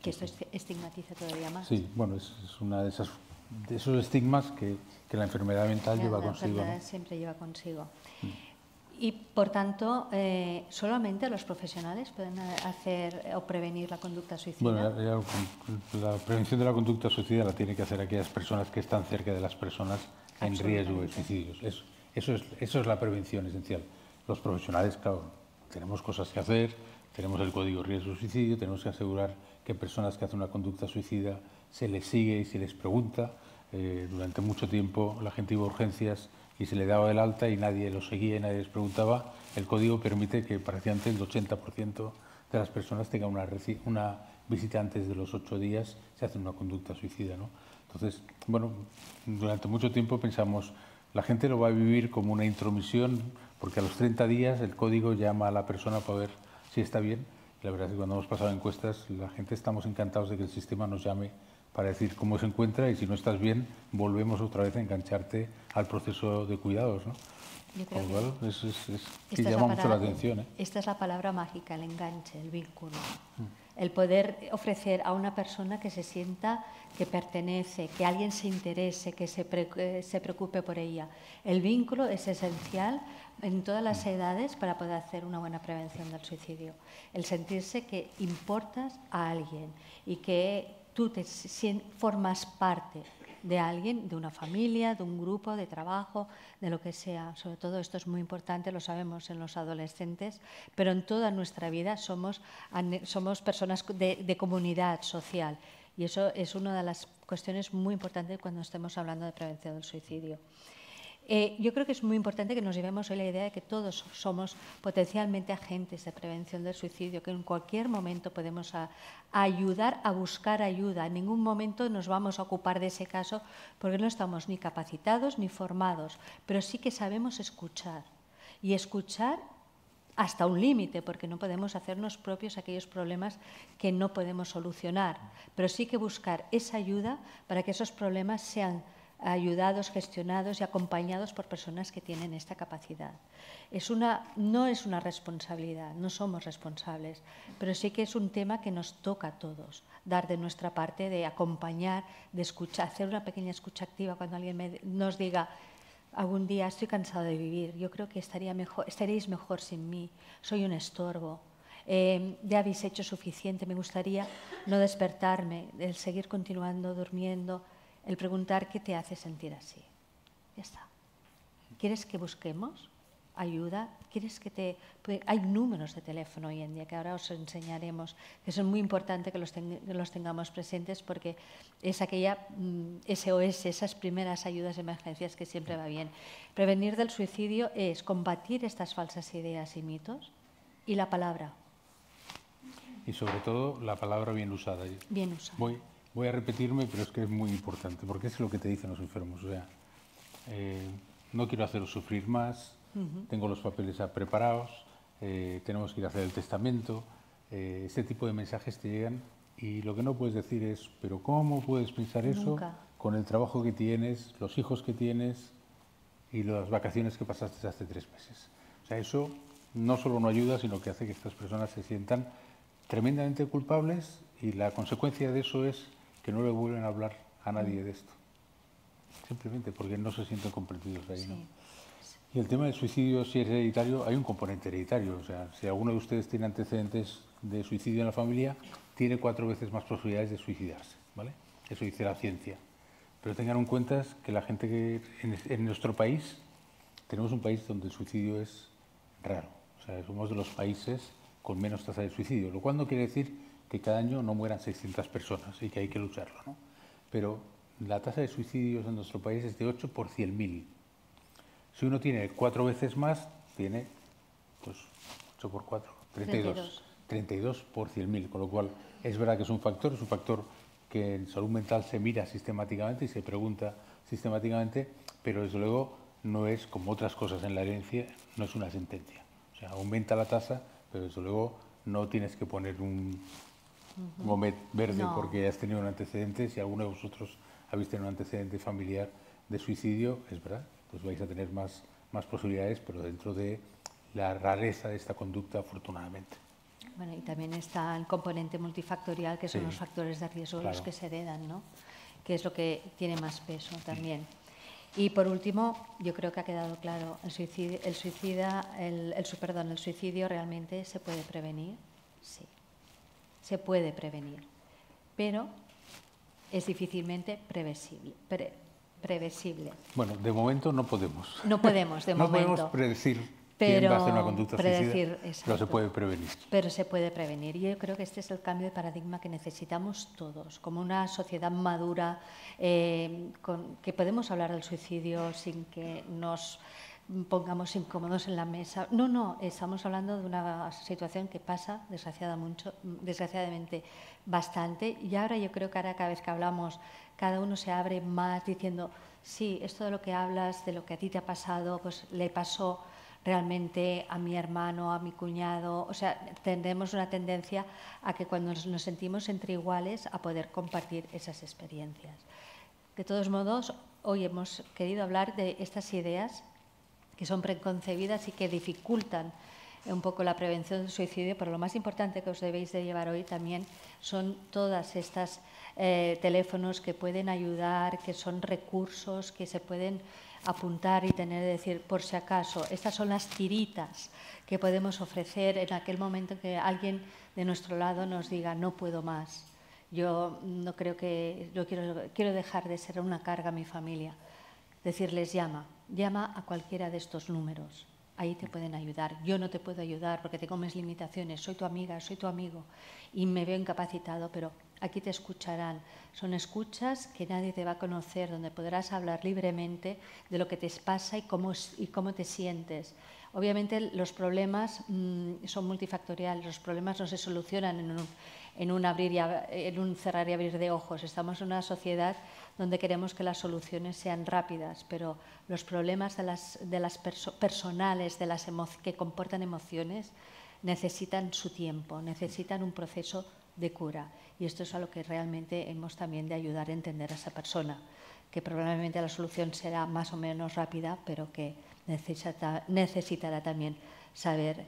Que esto estigmatiza todavía más. Sí, bueno, es una de esos estigmas que la enfermedad mental lleva consigo. La enfermedad siempre lleva consigo. Y, por tanto, ¿solamente los profesionales pueden hacer o prevenir la conducta suicida? Bueno, la prevención de la conducta suicida la tiene que hacer aquellas personas que están cerca de las personas en riesgo de suicidios. Eso es la prevención esencial. Los profesionales, claro, tenemos cosas que hacer, tenemos el código de riesgo de suicidio, tenemos que asegurar que personas que hacen una conducta suicida se les sigue y se les pregunta. Durante mucho tiempo la gente iba a urgencias y se le daba el alta y nadie lo seguía y nadie les preguntaba. El código permite que prácticamente el 80% de las personas tengan una visita antes de los 8 días, se hace una conducta suicida, ¿no? Entonces, bueno, durante mucho tiempo pensamos, la gente lo va a vivir como una intromisión, porque a los 30 días el código llama a la persona para ver si está bien. La verdad es que cuando hemos pasado encuestas, la gente estamos encantados de que el sistema nos llame para decir cómo se encuentra y si no estás bien, volvemos otra vez a engancharte al proceso de cuidados, ¿no? Con lo cual, que llama mucho la atención, ¿eh? Esta es la palabra mágica, el enganche, el vínculo. El poder ofrecer a una persona que se sienta que pertenece, que alguien se interese, que se preocupe por ella. El vínculo es esencial en todas las edades para poder hacer una buena prevención del suicidio. El sentirse que importas a alguien y que tú formas parte de alguien, de una familia, de un grupo, de trabajo, de lo que sea. Sobre todo esto es muy importante, lo sabemos en los adolescentes, pero en toda nuestra vida somos personas de comunidad social y eso es una de las cuestiones muy importantes cuando estemos hablando de prevención del suicidio. Yo creo que es muy importante que nos llevemos hoy la idea de que todos somos potencialmente agentes de prevención del suicidio, que en cualquier momento podemos ayudar a buscar ayuda. En ningún momento nos vamos a ocupar de ese caso porque no estamos ni capacitados ni formados, pero sí que sabemos escuchar. Y escuchar hasta un límite, porque no podemos hacernos propios aquellos problemas que no podemos solucionar, pero sí que buscar esa ayuda para que esos problemas sean ayudados, gestionados y acompañados por personas que tienen esta capacidad. No es una responsabilidad, no somos responsables, pero sí que es un tema que nos toca a todos, dar de nuestra parte, de acompañar, de escuchar, hacer una pequeña escucha activa cuando alguien nos diga algún día estoy cansado de vivir, yo creo que estaréis mejor sin mí, soy un estorbo. Ya habéis hecho suficiente, me gustaría no despertarme, el seguir continuando durmiendo, el preguntar qué te hace sentir así. Ya está. ¿Quieres que busquemos ayuda? ¿Quieres que hay números de teléfono hoy en día que ahora os enseñaremos, que son muy importantes que los tengamos presentes porque es aquella SOS, esas primeras ayudas de emergencias que siempre va bien. Prevenir del suicidio es combatir estas falsas ideas y mitos y la palabra. Y sobre todo la palabra bien usada. Bien usada. Voy a repetirme, pero es que es muy importante, porque es lo que te dicen los enfermos. O sea, no quiero haceros sufrir más, tengo los papeles ya preparados, tenemos que ir a hacer el testamento. Este tipo de mensajes te llegan y lo que no puedes decir es, pero ¿cómo puedes pensar eso con el trabajo que tienes, los hijos que tienes y las vacaciones que pasaste hace 3 meses? O sea, eso no solo no ayuda, sino que hace que estas personas se sientan tremendamente culpables y la consecuencia de eso es que no le vuelven a hablar a nadie de esto. Simplemente porque no se sienten comprendidos ahí, ¿no? Y el tema del suicidio, si es hereditario, hay un componente hereditario. O sea, si alguno de ustedes tiene antecedentes de suicidio en la familia, tiene 4 veces más posibilidades de suicidarse, ¿vale? Eso dice la ciencia. Pero tengan en cuenta que la gente que en nuestro país, tenemos un país donde el suicidio es raro. O sea, somos de los países con menos tasa de suicidio, lo cual no quiere decir que cada año no mueran 600 personas y que hay que lucharlo, ¿no? Pero la tasa de suicidios en nuestro país es de 8 por 100.000. Si uno tiene 4 veces más, tiene, pues, 8 por 4, 32. 32 por 100.000, con lo cual es verdad que es un factor que en salud mental se mira sistemáticamente y se pregunta sistemáticamente, pero desde luego no es, como otras cosas en la herencia, no es una sentencia. O sea, aumenta la tasa, pero desde luego no tienes que poner Gomet verde No. porque has tenido un antecedente. Si alguno de vosotros habéis tenido un antecedente familiar de suicidio, es verdad, pues vais a tener más posibilidades, pero dentro de la rareza de esta conducta, afortunadamente. Bueno, y también está el componente multifactorial, que son los factores de riesgo los que se heredan, ¿no? Que es lo que tiene más peso también. Y por último, yo creo que ha quedado claro, el suicidio realmente se puede prevenir, sí, se puede prevenir, pero es difícilmente previsible. Bueno, de momento no podemos. No podemos, de momento. No podemos predecir quién va a hacer una conducta suicida, pero se puede prevenir. Pero se puede prevenir. Y yo creo que este es el cambio de paradigma que necesitamos todos, como una sociedad madura, que podemos hablar del suicidio sin que nos pongamos incómodos en la mesa. No, estamos hablando de una situación que pasa, desgraciadamente, bastante. Y ahora yo creo que ahora cada vez que hablamos, cada uno se abre más diciendo, sí, esto de lo que hablas, de lo que a ti te ha pasado, pues le pasó realmente a mi hermano, a mi cuñado. O sea, tendremos una tendencia a que cuando nos sentimos entre iguales a poder compartir esas experiencias. De todos modos, hoy hemos querido hablar de estas ideas que son preconcebidas y que dificultan un poco la prevención del suicidio, pero lo más importante que os debéis de llevar hoy también son todas estas teléfonos que pueden ayudar, que son recursos que se pueden apuntar y tener, decir, por si acaso, estas son las tiritas que podemos ofrecer en aquel momento en que alguien de nuestro lado nos diga no puedo más, yo no creo que, yo quiero dejar de ser una carga a mi familia. Decirles llama a cualquiera de estos números, ahí te pueden ayudar. Yo no te puedo ayudar porque tengo mis limitaciones, soy tu amiga, soy tu amigo y me veo incapacitado, pero aquí te escucharán. Son escuchas que nadie te va a conocer, donde podrás hablar libremente de lo que te pasa y cómo te sientes. Obviamente los problemas son multifactoriales, los problemas no se solucionan en un cerrar y abrir de ojos. Estamos en una sociedad donde queremos que las soluciones sean rápidas, pero los problemas personales, que comportan emociones, necesitan su tiempo, necesitan un proceso de cura. Y esto es a lo que realmente hemos también de ayudar a entender a esa persona, que probablemente la solución será más o menos rápida, pero que necesitará también saber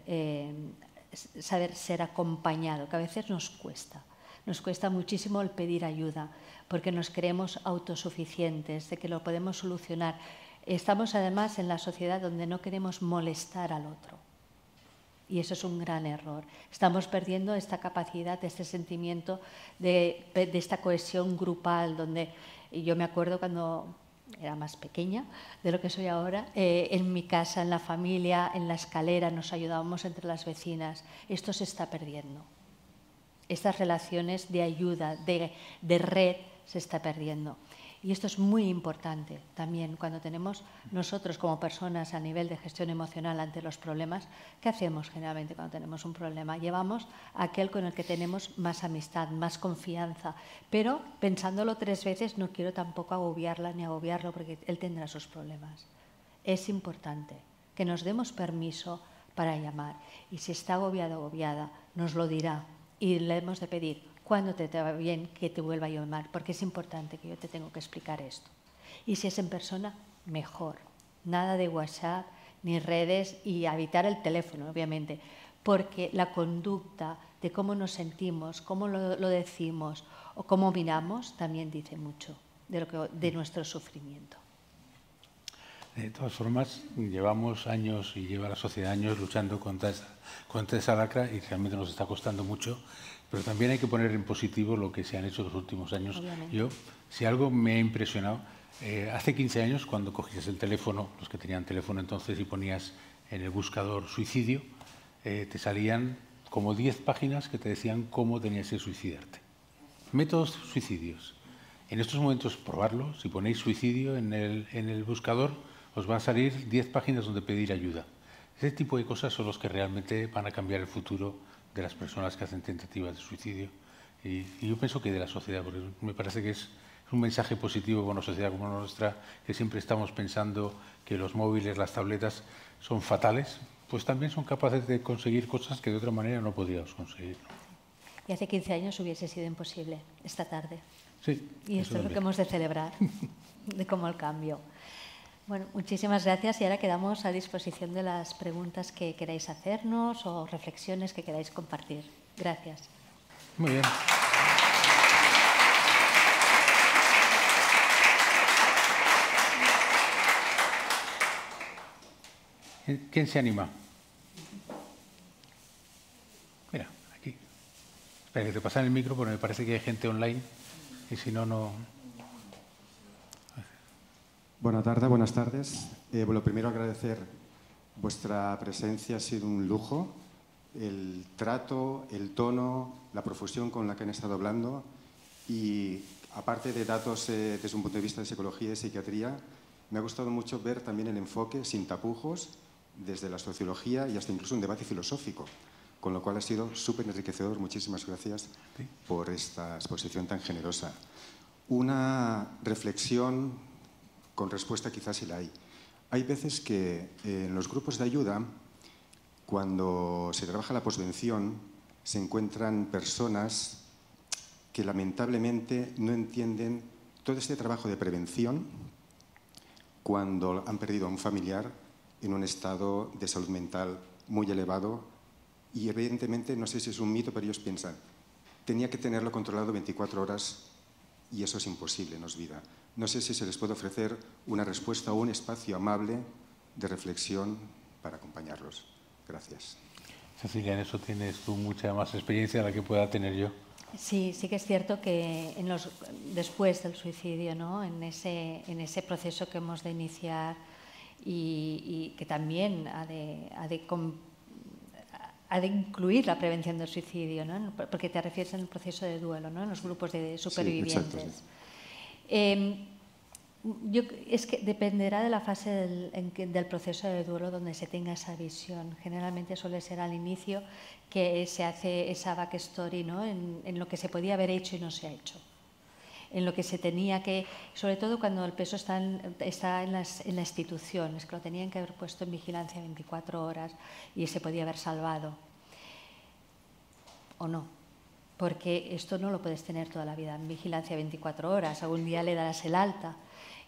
ser acompañado, que a veces nos cuesta muchísimo el pedir ayuda, porque nos creemos autosuficientes, de que lo podemos solucionar. Estamos además en la sociedad donde no queremos molestar al otro. Y eso es un gran error. Estamos perdiendo esta capacidad, este sentimiento de esta cohesión grupal, donde yo me acuerdo cuando era más pequeña de lo que soy ahora, en mi casa, en la familia, en la escalera, nos ayudábamos entre las vecinas. Esto se está perdiendo. Estas relaciones de ayuda, de red, se está perdiendo. Y esto es muy importante también cuando tenemos nosotros como personas a nivel de gestión emocional ante los problemas. ¿Qué hacemos generalmente cuando tenemos un problema? Llevamos a aquel con el que tenemos más amistad, más confianza, pero pensándolo 3 veces no quiero tampoco agobiarla ni agobiarlo porque él tendrá sus problemas. Es importante que nos demos permiso para llamar y si está agobiado o agobiada nos lo dirá y le hemos de pedir cuándo te va bien que te vuelva a llamar, porque es importante que yo te tengo que explicar esto. Y si es en persona, mejor. Nada de WhatsApp ni redes y evitar el teléfono, obviamente, porque la conducta de cómo nos sentimos, cómo lo decimos o cómo miramos también dice mucho de nuestro sufrimiento. De todas formas, llevamos años y lleva la sociedad años luchando contra esa lacra y realmente nos está costando mucho. Pero también hay que poner en positivo lo que se han hecho los últimos años. Obviamente. Yo, si algo me ha impresionado, hace 15 años, cuando cogías el teléfono, los que tenían teléfono entonces, y ponías en el buscador suicidio, te salían como 10 páginas que te decían cómo tenías que suicidarte. Métodos suicidios. En estos momentos, probarlo. Si ponéis suicidio en el buscador, os va a salir 10 páginas donde pedir ayuda. Ese tipo de cosas son los que realmente van a cambiar el futuro de las personas que hacen tentativas de suicidio. Y yo pienso que de la sociedad, porque me parece que es un mensaje positivo para una sociedad como la nuestra, que siempre estamos pensando que los móviles, las tabletas son fatales, pues también son capaces de conseguir cosas que de otra manera no podríamos conseguir. y hace 15 años hubiese sido imposible esta tarde. Sí. Y esto es lo que hemos de celebrar, de cómo el cambio. Bueno, muchísimas gracias y ahora quedamos a disposición de las preguntas que queráis hacernos o reflexiones que queráis compartir. Gracias. Muy bien. ¿Quién se anima? Mira, aquí. Espera, que te pasan el micro porque me parece que hay gente online y si no, no... Buenas tardes. Bueno, primero agradecer vuestra presencia, ha sido un lujo. El trato, el tono, la profusión con la que han estado hablando y aparte de datos desde un punto de vista de psicología y psiquiatría, me ha gustado mucho ver también el enfoque sin tapujos desde la sociología y hasta incluso un debate filosófico, con lo cual ha sido súper enriquecedor. Muchísimas gracias por esta exposición tan generosa. Una reflexión con respuesta quizás si la hay. Hay veces que en los grupos de ayuda, cuando se trabaja la posvención, se encuentran personas que lamentablemente no entienden todo este trabajo de prevención cuando han perdido a un familiar en un estado de salud mental muy elevado y evidentemente, no sé si es un mito, pero ellos piensan, tenía que tenerlo controlado 24 horas y eso es imposible, no es vida. No sé si se les puede ofrecer una respuesta o un espacio amable de reflexión para acompañarlos. Gracias. Cecilia, en eso tienes tú mucha más experiencia de la que pueda tener yo. Sí, sí que es cierto que después del suicidio, ¿no? en ese proceso que hemos de iniciar y que también ha de incluir la prevención del suicidio, ¿no? Porque te refieres en el proceso de duelo, ¿no? En los grupos de supervivientes. Sí, exacto, sí. Es que dependerá de la fase del proceso de duelo donde se tenga esa visión. Generalmente suele ser al inicio que se hace esa backstory, ¿no? En lo que se podía haber hecho y no se ha hecho. En lo que se tenía que, sobre todo cuando el peso está en la institución, es que lo tenían que haber puesto en vigilancia 24 horas y se podía haber salvado. ¿O no? Porque esto no lo puedes tener toda la vida en vigilancia 24 horas, algún día le darás el alta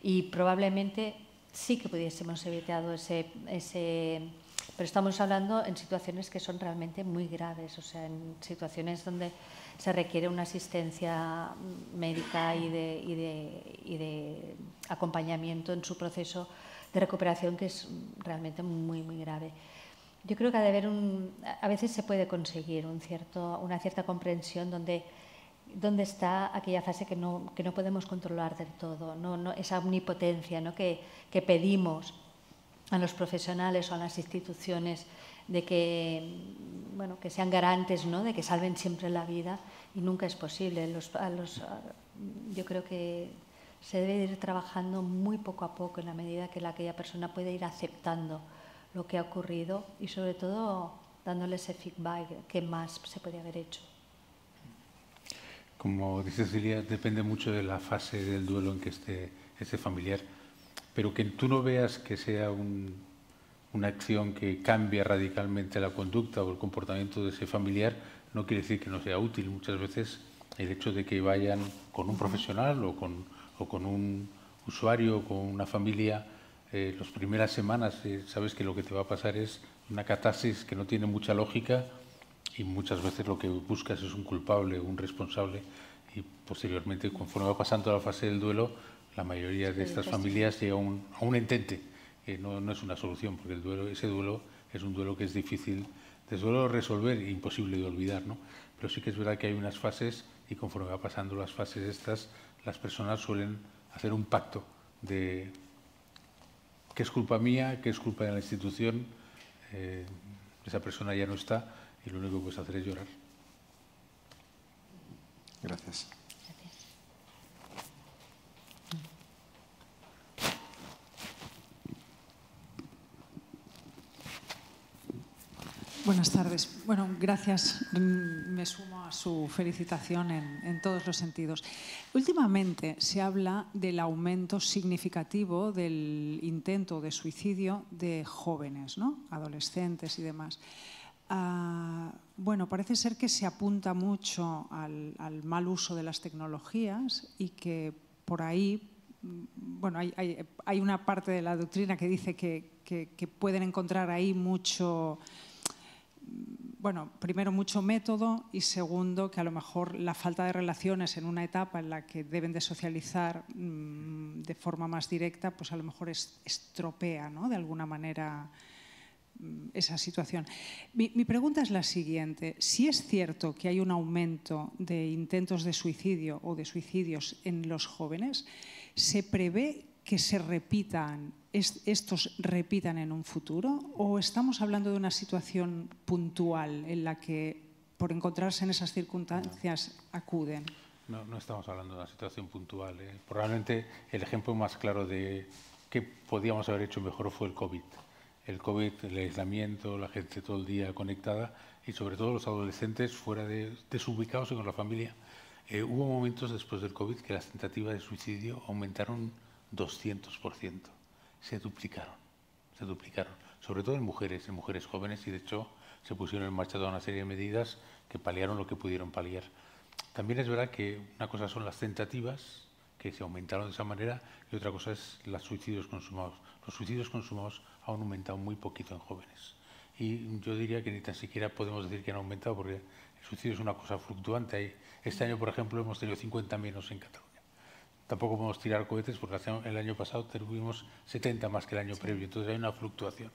y probablemente sí que pudiésemos evitado pero estamos hablando en situaciones que son realmente muy graves, o sea, en situaciones donde se requiere una asistencia médica y de acompañamiento en su proceso de recuperación que es realmente muy, muy grave. Yo creo que a veces se puede conseguir una cierta comprensión donde está aquella fase que no podemos controlar del todo, esa omnipotencia, ¿no? que pedimos a los profesionales o a las instituciones de que sean garantes, ¿no? de que salven siempre la vida y nunca es posible. Yo creo que se debe ir trabajando muy poco a poco en la medida que aquella persona puede ir aceptando lo que ha ocurrido y sobre todo dándole ese feedback, qué más se podría haber hecho. Como dice Cecilia, depende mucho de la fase del duelo en que esté ese familiar, pero que tú no veas que sea una acción que cambie radicalmente la conducta o el comportamiento de ese familiar, no quiere decir que no sea útil. Muchas veces el hecho de que vayan con un profesional o con un usuario o con una familia, las primeras semanas sabes que lo que te va a pasar es una catarsis que no tiene mucha lógica y muchas veces lo que buscas es un culpable, un responsable y posteriormente, conforme va pasando la fase del duelo, la mayoría de estas familias llega a un entente, que no es una solución, porque ese duelo es un duelo que es difícil desde luego resolver e imposible de olvidar, ¿no? Pero sí que es verdad que hay unas fases y conforme va pasando las fases estas, las personas suelen hacer un pacto de qué es culpa mía, qué es culpa de la institución, esa persona ya no está y lo único que puedes hacer es llorar. Gracias. Buenas tardes. Bueno, gracias. Me sumo a su felicitación en todos los sentidos. Últimamente se habla del aumento significativo del intento de suicidio de jóvenes, ¿no? Adolescentes y demás. Bueno, parece ser que se apunta mucho al mal uso de las tecnologías y que por ahí, bueno, hay una parte de la doctrina que dice que pueden encontrar ahí mucho, bueno, primero mucho método y segundo que a lo mejor la falta de relaciones en una etapa en la que deben de socializar de forma más directa, pues a lo mejor estropea, ¿no?, de alguna manera esa situación. Mi pregunta es la siguiente. Si es cierto que hay un aumento de intentos de suicidio o de suicidios en los jóvenes, ¿se prevé que estos repitan en un futuro? ¿O estamos hablando de una situación puntual en la que, por encontrarse en esas circunstancias, acuden? No estamos hablando de una situación puntual. Probablemente el ejemplo más claro de qué podíamos haber hecho mejor fue el COVID. El COVID, el aislamiento, la gente todo el día conectada y sobre todo los adolescentes fuera desubicados y con la familia. Hubo momentos después del COVID que las tentativas de suicidio aumentaron 200%. Se duplicaron, sobre todo en mujeres jóvenes y de hecho se pusieron en marcha toda una serie de medidas que paliaron lo que pudieron paliar. También es verdad que una cosa son las tentativas, que se aumentaron de esa manera, y otra cosa es los suicidios consumados. Los suicidios consumados han aumentado muy poquito en jóvenes. Y yo diría que ni tan siquiera podemos decir que han aumentado, porque el suicidio es una cosa fluctuante. Este año, por ejemplo, hemos tenido 50 menos en Cataluña. Tampoco podemos tirar cohetes, porque el año pasado tuvimos 70 más que el año previo. Entonces hay una fluctuación.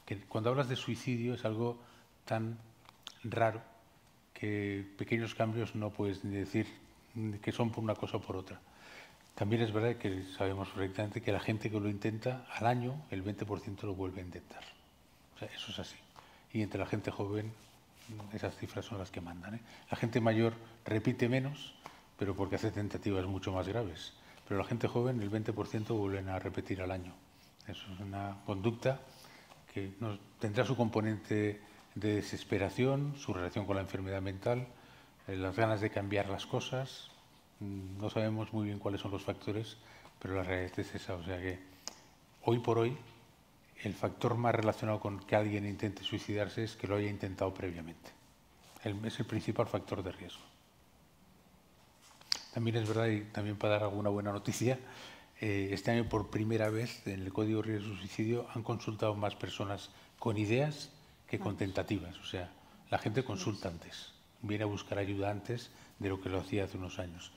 Que cuando hablas de suicidio es algo tan raro que pequeños cambios no puedes ni decir que son por una cosa o por otra. También es verdad que sabemos perfectamente que la gente que lo intenta, al año, el 20% lo vuelve a intentar. O sea, eso es así. Y entre la gente joven, esas cifras son las que mandan, ¿eh? La gente mayor repite menos, pero porque hace tentativas mucho más graves. Pero la gente joven, el 20% vuelven a repetir al año. Eso es una conducta que tendrá su componente de desesperación, su relación con la enfermedad mental, las ganas de cambiar las cosas. No sabemos muy bien cuáles son los factores, pero la realidad es esa. O sea que hoy por hoy el factor más relacionado con que alguien intente suicidarse es que lo haya intentado previamente. Es el principal factor de riesgo. También es verdad, y también para dar alguna buena noticia, este año por primera vez en el Código de Riesgo de Suicidio han consultado más personas con ideas que con tentativas. O sea, la gente consulta antes, viene a buscar ayuda antes de lo que lo hacía hace unos años.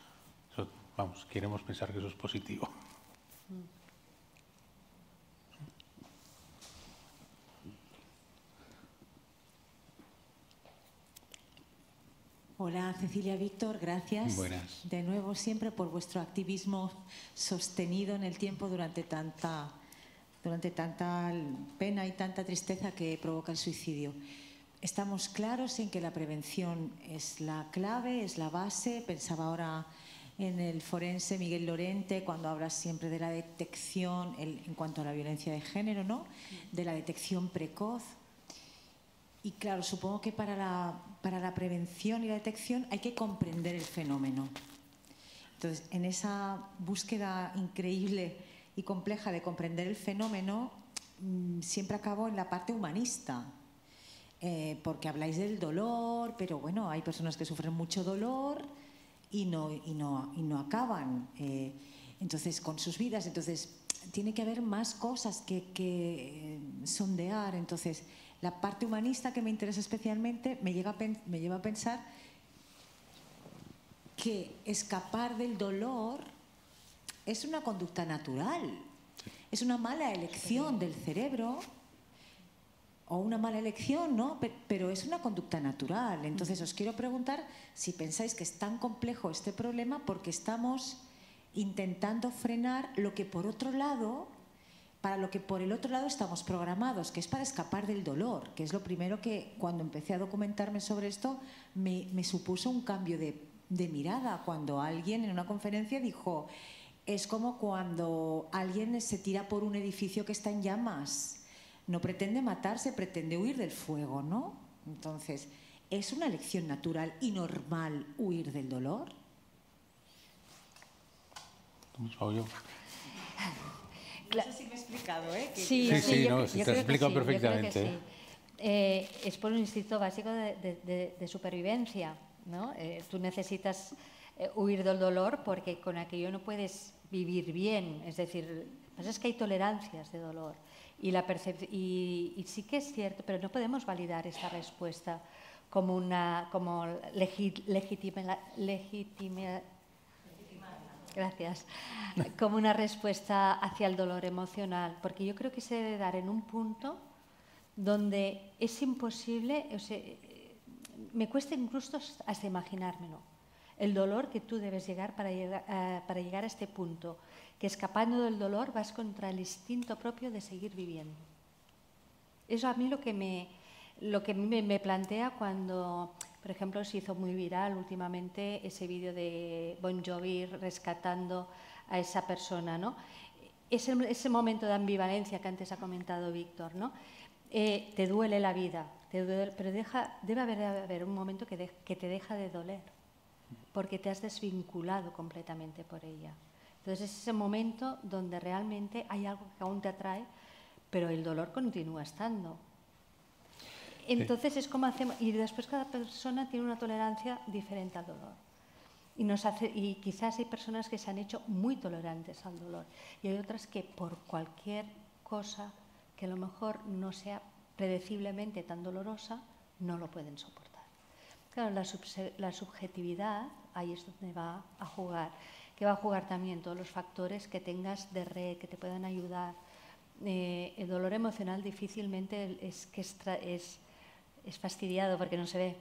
Vamos, queremos pensar que eso es positivo. Hola, Cecilia, Víctor, gracias. Buenas. De nuevo, siempre por vuestro activismo sostenido en el tiempo durante tanta pena y tanta tristeza que provoca el suicidio. Estamos claros en que la prevención es la clave, es la base. Pensaba ahora en el forense Miguel Lorente, cuando hablas siempre de la detección, en cuanto a la violencia de género, ¿no?, de la detección precoz. Y claro, supongo que para la prevención y la detección hay que comprender el fenómeno. Entonces, en esa búsqueda increíble y compleja de comprender el fenómeno, siempre acabo en la parte humanista. Porque habláis del dolor, pero bueno, hay personas que sufren mucho dolor y no acaban entonces con sus vidas. Entonces tiene que haber más cosas que sondear. Entonces la parte humanista, que me interesa especialmente, me lleva a pensar que escapar del dolor es una conducta natural, es una mala elección del cerebro o una mala elección, ¿no? Pero es una conducta natural. Entonces os quiero preguntar si pensáis que es tan complejo este problema porque estamos intentando frenar lo que por otro lado, para lo que por el otro lado estamos programados, que es para escapar del dolor, que es lo primero que cuando empecé a documentarme sobre esto me supuso un cambio de mirada, cuando alguien en una conferencia dijo: es como cuando alguien se tira por un edificio que está en llamas. No pretende matarse, pretende huir del fuego, ¿no? Entonces, ¿es una elección natural y normal huir del dolor? No sé si me he explicado, ¿eh? Sí, no, se te ha explicado perfectamente. es por un instinto básico de supervivencia, ¿no? Tú necesitas huir del dolor porque con aquello no puedes vivir bien. Es decir, lo que pasa es que hay tolerancias de dolor y sí que es cierto, pero no podemos validar esta respuesta como gracias, como una respuesta hacia el dolor emocional, porque yo creo que se debe dar en un punto donde es imposible, o sea, me cuesta incluso hasta imaginármelo, el dolor que tú debes llegar para llegar a este punto, que escapando del dolor vas contra el instinto propio de seguir viviendo. Eso a mí lo que me plantea cuando, por ejemplo, se hizo muy viral últimamente ese vídeo de Bon Jovi rescatando a esa persona, ¿no? Ese momento de ambivalencia que antes ha comentado Víctor, ¿no? Te duele la vida, pero debe haber un momento que te deja de doler, porque te has desvinculado completamente por ella. Entonces es ese momento donde realmente hay algo que aún te atrae, pero el dolor continúa estando. Entonces es como hacemos, y después cada persona tiene una tolerancia diferente al dolor. Y quizás hay personas que se han hecho muy tolerantes al dolor y hay otras que por cualquier cosa que a lo mejor no sea predeciblemente tan dolorosa, no lo pueden soportar. Claro, la subjetividad ahí es donde va a jugar, que va a jugar también todos los factores que tengas de red, que te puedan ayudar. El dolor emocional difícilmente es fastidiado porque no se ve,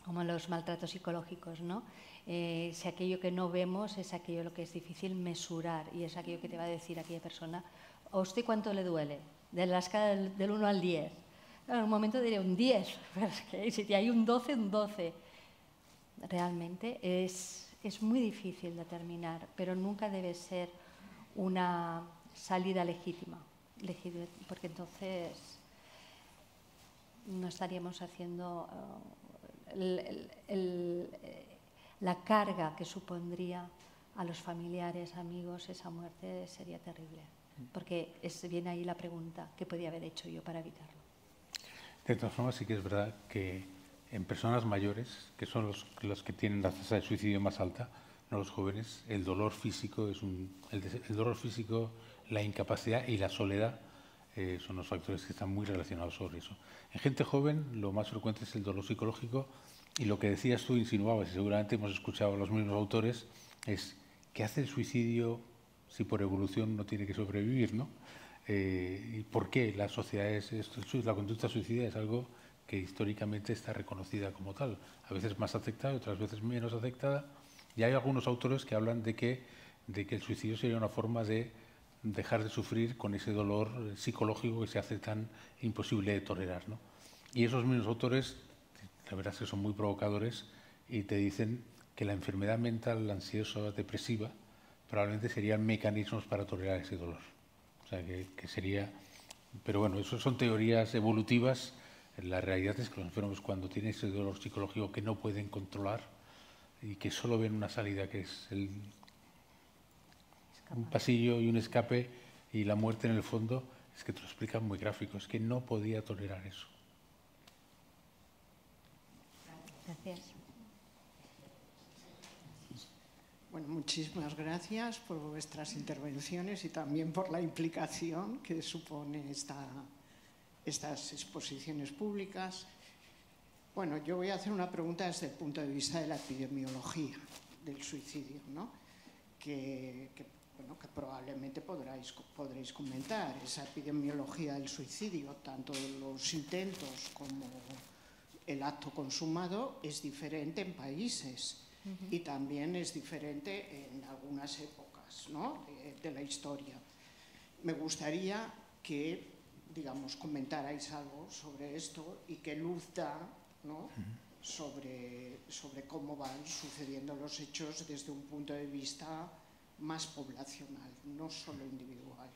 como los maltratos psicológicos, ¿no? Si aquello que no vemos es aquello lo que es difícil mesurar y es aquello que te va a decir aquella persona, ¿a usted cuánto le duele? De la escala del 1 al 10. Claro, en un momento diré un 10, pero es que si hay un 12, un 12. Realmente es muy difícil determinar, pero nunca debe ser una salida legítima, porque entonces no estaríamos haciendo la carga que supondría a los familiares, amigos, esa muerte sería terrible. Porque viene ahí la pregunta, ¿qué podía haber hecho yo para evitarlo? De todas formas, sí que es verdad que en personas mayores, que son los que tienen la tasa de suicidio más alta, no los jóvenes, el dolor físico, el dolor físico, la incapacidad y la soledad son los factores que están muy relacionados sobre eso. En gente joven, lo más frecuente es el dolor psicológico y lo que decías tú, insinuabas, y seguramente hemos escuchado a los mismos autores, es ¿qué hace el suicidio si por evolución no tiene que sobrevivir, ¿no? ¿Y por qué las sociedades, la conducta suicida es algo que históricamente está reconocida como tal? A veces más aceptada, otras veces menos aceptada. Y hay algunos autores que hablan de que el suicidio sería una forma de dejar de sufrir con ese dolor psicológico que se hace tan imposible de tolerar, ¿no? Y esos mismos autores, la verdad es que son muy provocadores y te dicen que la enfermedad mental, la ansiosa, depresiva, probablemente serían mecanismos para tolerar ese dolor. O sea, que sería... Pero bueno, eso son teorías evolutivas. La realidad es que los enfermos, cuando tienen ese dolor psicológico que no pueden controlar y que solo ven una salida, que es un pasillo y un escape y la muerte en el fondo, es que te lo explican muy gráfico, es que no podía tolerar eso. Gracias. Bueno, muchísimas gracias por vuestras intervenciones y también por la implicación que supone estas exposiciones públicas. Bueno, yo voy a hacer una pregunta desde el punto de vista de la epidemiología del suicidio, ¿no? que probablemente podréis comentar. Esa epidemiología del suicidio, tanto los intentos como el acto consumado, es diferente en países. Y también es diferente en algunas épocas, ¿no? de la historia. Me gustaría que, digamos, comentarais algo sobre esto y qué luz da, ¿no? sobre cómo van sucediendo los hechos desde un punto de vista más poblacional, no solo individual.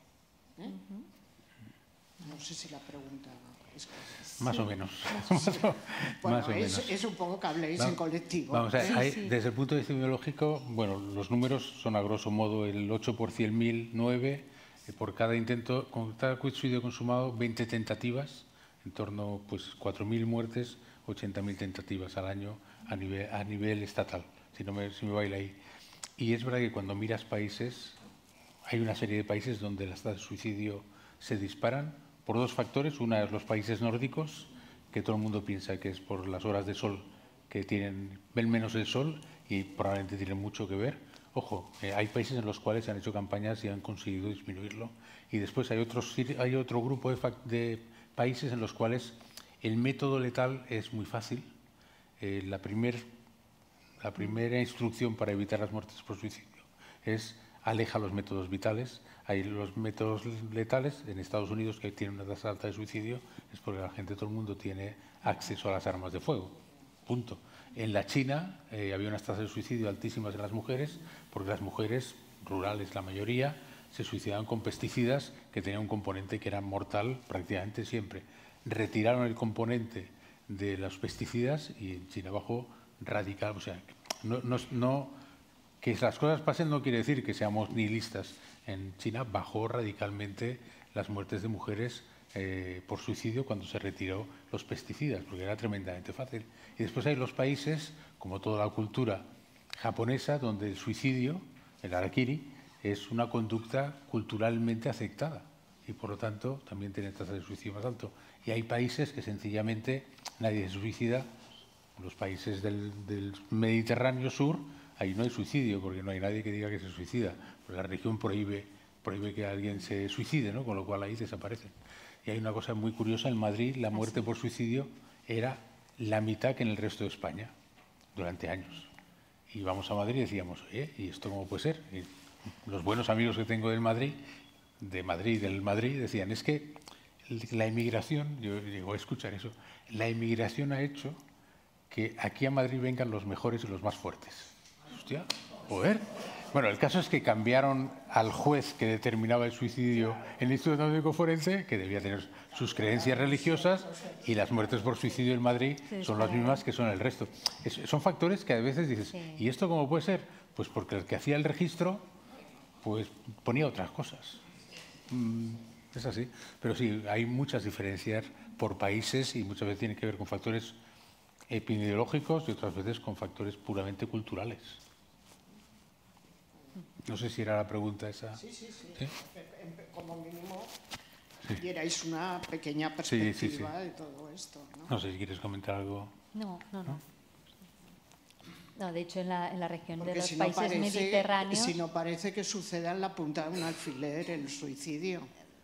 No sé si la pregunta es clara. Más o menos. Bueno, más o menos. Es un poco que habléis en colectivo. Vamos a ver, desde el punto de vista biológico, bueno, los números son a grosso modo el 8 por 100.000, 9, por cada intento, con cada suicidio consumado, 20 tentativas. en torno pues 4.000 muertes, 80.000 tentativas al año a nivel estatal, si me baila ahí. Y es verdad que cuando miras países, hay una serie de países donde las tasas de suicidio se disparan por dos factores. Una es los países nórdicos, que todo el mundo piensa que es por las horas de sol que ven menos el sol y probablemente tienen mucho que ver. Ojo, hay países en los cuales se han hecho campañas y han conseguido disminuirlo. Y después hay otro grupo de países en los cuales el método letal es muy fácil. La primera instrucción para evitar las muertes por suicidio es aleja los métodos vitales. Hay los métodos letales en Estados Unidos que tienen una tasa alta de suicidio, es porque la gente, todo el mundo tiene acceso a las armas de fuego. Punto. En la China había unas tasas de suicidio altísimas en las mujeres, porque las mujeres rurales, la mayoría, se suicidaban con pesticidas que tenían un componente que era mortal prácticamente siempre. Retiraron el componente de los pesticidas y en China bajó radical. O sea, que las cosas pasen no quiere decir que seamos nihilistas. En China bajó radicalmente las muertes de mujeres por suicidio cuando se retiró los pesticidas, porque era tremendamente fácil. Y después hay los países, como toda la cultura japonesa, donde el suicidio, el harakiri, es una conducta culturalmente aceptada y por lo tanto también tiene tasas de suicidio más alto. Y hay países que sencillamente nadie se suicida. Los países del Mediterráneo sur, ahí no hay suicidio porque no hay nadie que diga que se suicida, porque la religión prohíbe que alguien se suicide, ¿no? Con lo cual ahí desaparecen. Y hay una cosa muy curiosa, en Madrid la muerte por suicidio era la mitad que en el resto de España durante años. Y íbamos a Madrid y decíamos, ¿y esto cómo puede ser? Y los buenos amigos que tengo del Madrid, decían, es que la inmigración, yo digo, escuchar eso, la inmigración ha hecho que aquí a Madrid vengan los mejores y los más fuertes. Hostia, joder. Bueno, el caso es que cambiaron al juez que determinaba el suicidio en el Instituto Médico Forense, que debía tener sus creencias religiosas, y las muertes por suicidio en Madrid son las mismas que son el resto. Son factores que a veces dices, ¿y esto cómo puede ser? Pues porque el que hacía el registro pues ponía otras cosas. Es así. Pero sí, hay muchas diferencias por países y muchas veces tienen que ver con factores epidemiológicos y otras veces con factores puramente culturales. No sé si era la pregunta esa. Sí. Como mínimo, dierais una pequeña perspectiva de todo esto, ¿no? No sé si quieres comentar algo. No, de hecho, en la región Porque de los si países mediterráneos... Si no parece que suceda en la punta de un alfiler el suicidio.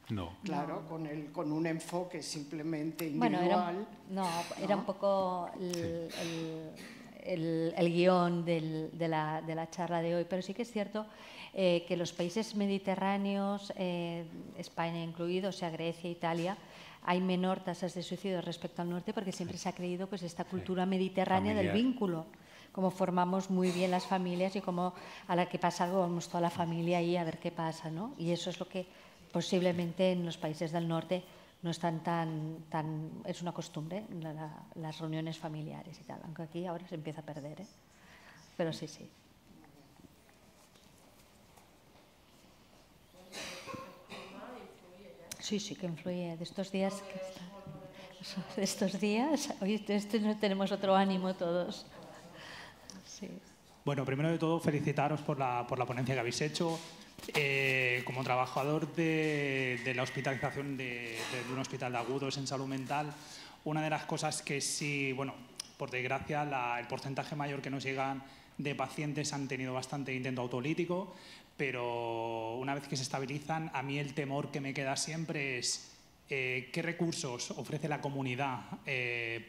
No. Claro, con un enfoque simplemente individual. Era un poco el guión de la charla de hoy, pero sí que es cierto que los países mediterráneos, España incluido, o sea, Grecia, Italia, hay menor tasas de suicidio respecto al norte porque siempre se ha creído pues esta cultura mediterránea del vínculo, como formamos muy bien las familias y como a la que pasa algo vamos toda la familia ahí a ver qué pasa, ¿no? Y eso es lo que posiblemente en los países del norte no están tan es una costumbre, las reuniones familiares y tal, aunque aquí ahora se empieza a perder, pero sí. Sí que influye. De estos días, hoy tenemos otro ánimo todos. Sí. Bueno, primero de todo, felicitaros por la ponencia que habéis hecho. Como trabajador de la hospitalización de un hospital de agudos en salud mental, una de las cosas que sí, bueno, por desgracia, el porcentaje mayor que nos llegan de pacientes han tenido bastante intento autolítico, pero una vez que se estabilizan, a mí el temor que me queda siempre es qué recursos ofrece la comunidad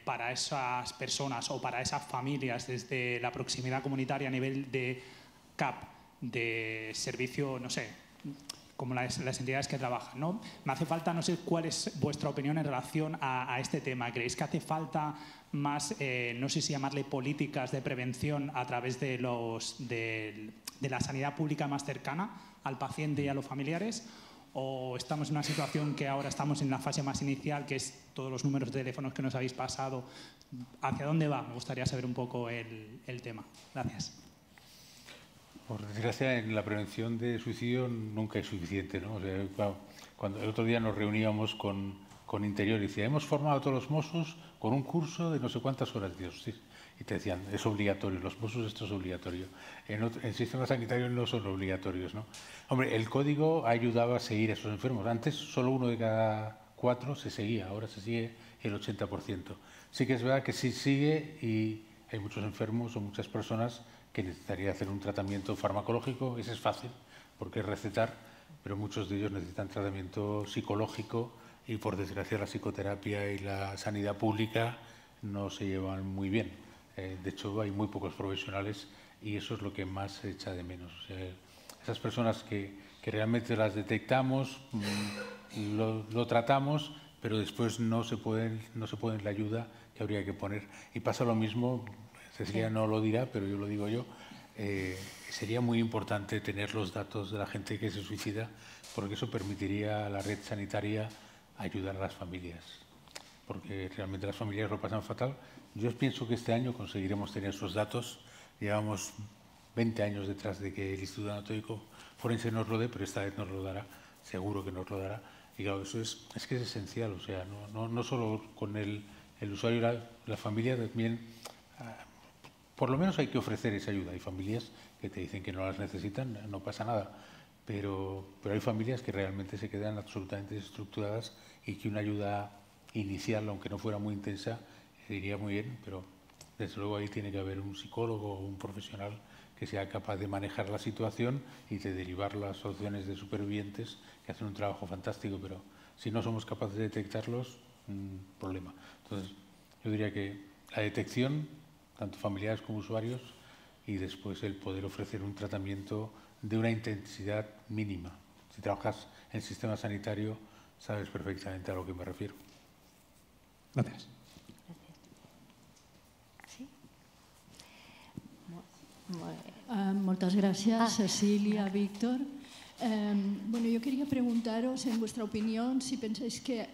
para esas personas o para esas familias desde la proximidad comunitaria a nivel de CAP, de servicio, no sé, como las entidades que trabajan, ¿no? Me hace falta, no sé cuál es vuestra opinión en relación a este tema. ¿Creéis que hace falta más, no sé si llamarle políticas de prevención a través de la sanidad pública más cercana al paciente y a los familiares? ¿O estamos en una situación que ahora estamos en la fase más inicial, que es todos los números de teléfonos que nos habéis pasado? ¿Hacia dónde va? Me gustaría saber un poco el tema. Gracias. Por desgracia, en la prevención de suicidio nunca es suficiente, ¿no? O sea, cuando el otro día nos reuníamos con con Interior y decía, hemos formado a todos los Mossos con un curso de no sé cuántas horas. Dios, sí. Y te decían, es obligatorio, los Mossos esto es obligatorio. En el sistema sanitario no son obligatorios, ¿no? Hombre, el código ayudaba a seguir a esos enfermos. Antes solo 1 de cada 4 se seguía, ahora se sigue el 80%. Sí que es verdad que sí sigue y hay muchos enfermos o muchas personas que necesitarían hacer un tratamiento farmacológico. Ese es fácil porque es recetar, pero muchos de ellos necesitan tratamiento psicológico y, por desgracia, la psicoterapia y la sanidad pública no se llevan muy bien. De hecho, hay muy pocos profesionales y eso es lo que más se echa de menos. O sea, esas personas que realmente las detectamos, lo tratamos, pero después no se pueden la ayuda que habría que poner. Y pasa lo mismo, Cecilia no lo dirá, pero yo lo digo yo, sería muy importante tener los datos de la gente que se suicida, porque eso permitiría a la red sanitaria ayudar a las familias, porque realmente las familias lo pasan fatal. Yo pienso que este año conseguiremos tener esos datos. Llevamos 20 años detrás de que el Instituto Anatómico Forense nos lo dé, pero esta vez nos lo dará, seguro que nos lo dará. Y claro, eso es que es esencial, o sea, no solo con el usuario y la familia, también, por lo menos hay que ofrecer esa ayuda. Hay familias que te dicen que no las necesitan, no pasa nada, pero hay familias que realmente se quedan absolutamente desestructuradas y que una ayuda inicial, aunque no fuera muy intensa, iría muy bien, pero desde luego ahí tiene que haber un psicólogo o un profesional que sea capaz de manejar la situación y de derivar las soluciones de supervivientes, que hacen un trabajo fantástico, pero si no somos capaces de detectarlos, problema. Entonces, yo diría que la detección, tanto familiares como usuarios, y después el poder ofrecer un tratamiento de una intensidad mínima. Si trabajas en el sistema sanitario, sabes perfectamente a lo que me refiero. Gracias. Muchas gracias, Cecilia, Víctor. Bueno, yo quería preguntaros, en vuestra opinión, si pensáis que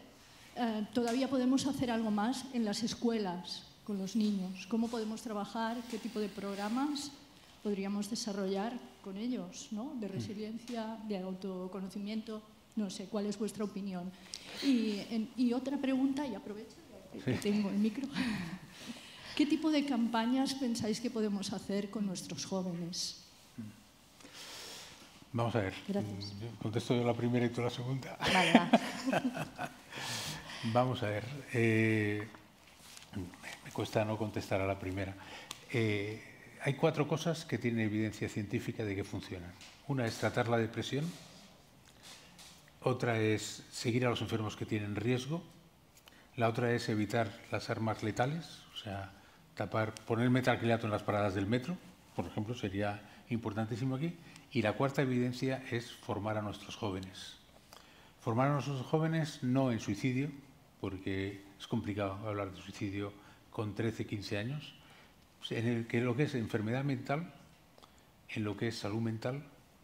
todavía podemos hacer algo más en las escuelas con los niños. ¿Cómo podemos trabajar? ¿Qué tipo de programas podríamos desarrollar con ellos? ¿No? De resiliencia, de autoconocimiento. No sé, ¿cuál es vuestra opinión? Y otra pregunta, y aprovecho que tengo el micro. ¿Qué tipo de campañas pensáis que podemos hacer con nuestros jóvenes? Vamos a ver. Gracias. Contesto yo la primera y tú la segunda. Vale, va. Vamos a ver. Me cuesta no contestar a la primera. Hay 4 cosas que tienen evidencia científica de que funcionan. Una es tratar la depresión. Otra es seguir a los enfermos que tienen riesgo. La otra es evitar las armas letales, o sea, poner metilcrilato en las paradas del metro, por ejemplo, sería importantísimo aquí. Y la cuarta evidencia es formar a nuestros jóvenes. Formar a nuestros jóvenes no en suicidio, porque es complicado hablar de suicidio con 13, 15 años, en lo que es enfermedad mental, en lo que es salud mental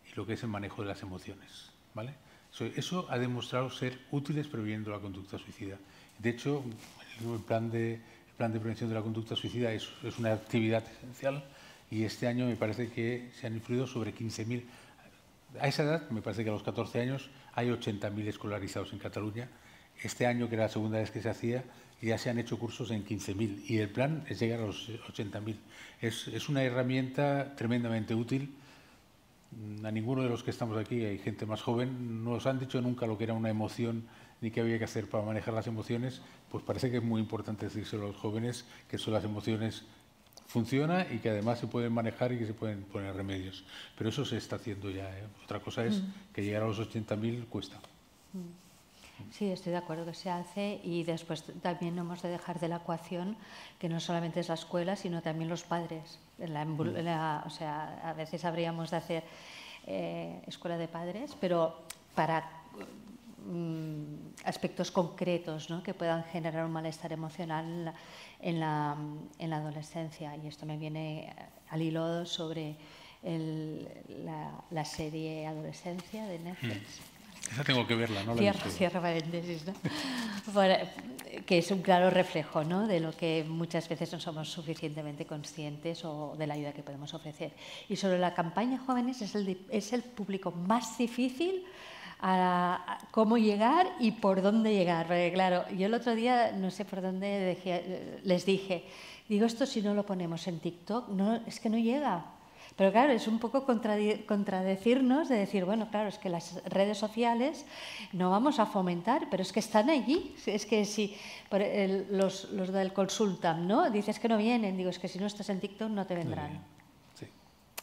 y lo que es el manejo de las emociones, ¿vale? Eso ha demostrado ser útiles previniendo la conducta suicida. De hecho, el plan de prevención de la conducta suicida es una actividad esencial y este año me parece que se han influido sobre 15.000. A esa edad, me parece que a los 14 años, hay 80.000 escolarizados en Cataluña. Este año, que era la segunda vez que se hacía, ya se han hecho cursos en 15.000 y el plan es llegar a los 80.000. Es una herramienta tremendamente útil. A ninguno de los que estamos aquí, hay gente más joven, no nos han dicho nunca lo que era una emoción ni qué había que hacer para manejar las emociones. Pues parece que es muy importante decírselo a los jóvenes, que son las emociones funciona y que además se pueden manejar y que se pueden poner remedios. Pero eso se está haciendo ya, ¿eh? Otra cosa es que llegar a los 80.000 cuesta. Sí, estoy de acuerdo que se hace y después también no hemos de dejar de la ecuación que no solamente es la escuela, sino también los padres. O sea, a veces habríamos de hacer escuela de padres, pero para aspectos concretos, ¿no?, que puedan generar un malestar emocional en la adolescencia. Y esto me viene al hilo sobre la serie Adolescencia de Netflix. Esa tengo que verla, ¿no? Cierra paréntesis, ¿no? Que es un claro reflejo, ¿no?, de lo que muchas veces no somos suficientemente conscientes o de la ayuda que podemos ofrecer. Y sobre la campaña jóvenes es el público más difícil a cómo llegar y por dónde llegar. Porque claro, yo el otro día, no sé por dónde, les dije, digo, esto si no lo ponemos en TikTok, no, es que no llega. Pero claro, es un poco contradecirnos de decir, bueno, claro, es que las redes sociales no vamos a fomentar, pero es que están allí. Es que si los del Consultam, ¿no? Dices que no vienen, digo, es que si no estás en TikTok no te vendrán. Sí.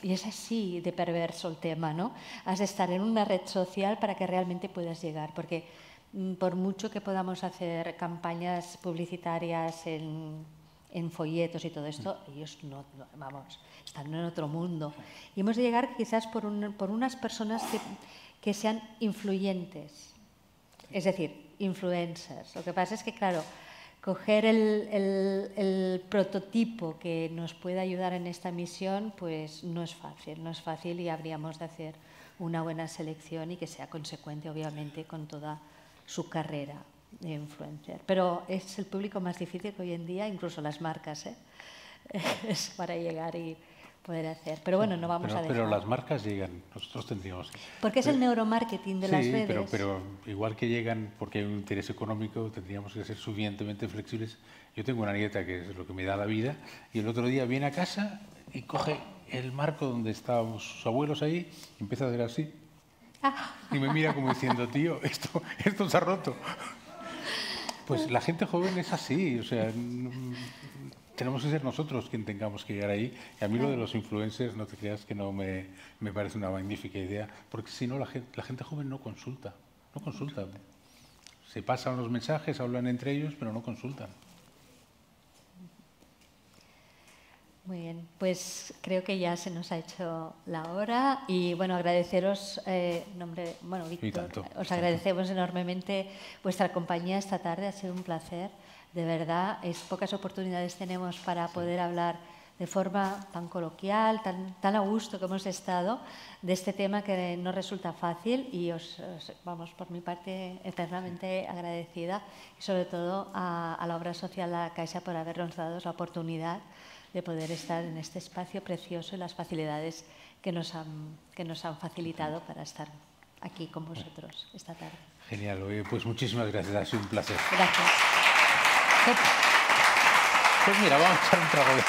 Y es así de perverso el tema, ¿no? Has de estar en una red social para que realmente puedas llegar, porque por mucho que podamos hacer campañas publicitarias en folletos y todo esto, ellos no, vamos, están en otro mundo. Y hemos de llegar quizás por unas personas que sean influyentes, es decir, influencers. Lo que pasa es que, claro, coger el prototipo que nos puede ayudar en esta misión, pues no es fácil y habríamos de hacer una buena selección y que sea consecuente, obviamente, con toda su carrera de influencer. Pero es el público más difícil que hoy en día, incluso las marcas, es para llegar y poder hacer. Pero bueno, no vamos a dejar. Pero las marcas llegan, nosotros tendríamos... Porque es el neuromarketing de las redes. Sí, pero igual que llegan porque hay un interés económico, tendríamos que ser suficientemente flexibles. Yo tengo una nieta que es lo que me da la vida y el otro día viene a casa y coge el marco donde estábamos sus abuelos ahí y empieza a hacer así. Y me mira como diciendo, tío, esto se ha roto. Pues la gente joven es así, o sea, tenemos que ser nosotros quien tengamos que llegar ahí. Y a mí lo de los influencers, no te creas que no me parece una magnífica idea, porque si no la gente joven no consulta. Se pasan los mensajes, hablan entre ellos, pero no consultan. Muy bien, pues creo que ya se nos ha hecho la hora y bueno, agradeceros, Víctor, os agradecemos enormemente vuestra compañía esta tarde, ha sido un placer, de verdad, pocas oportunidades tenemos para poder hablar de forma tan coloquial, tan a gusto que hemos estado de este tema que no resulta fácil y vamos, por mi parte, eternamente agradecida y sobre todo a la obra social La Caixa por habernos dado la oportunidad de poder estar en este espacio precioso y las facilidades que nos han facilitado para estar aquí con vosotros esta tarde. Genial, pues muchísimas gracias, ha sido un placer. Gracias. Pues mira, vamos a echar un trago de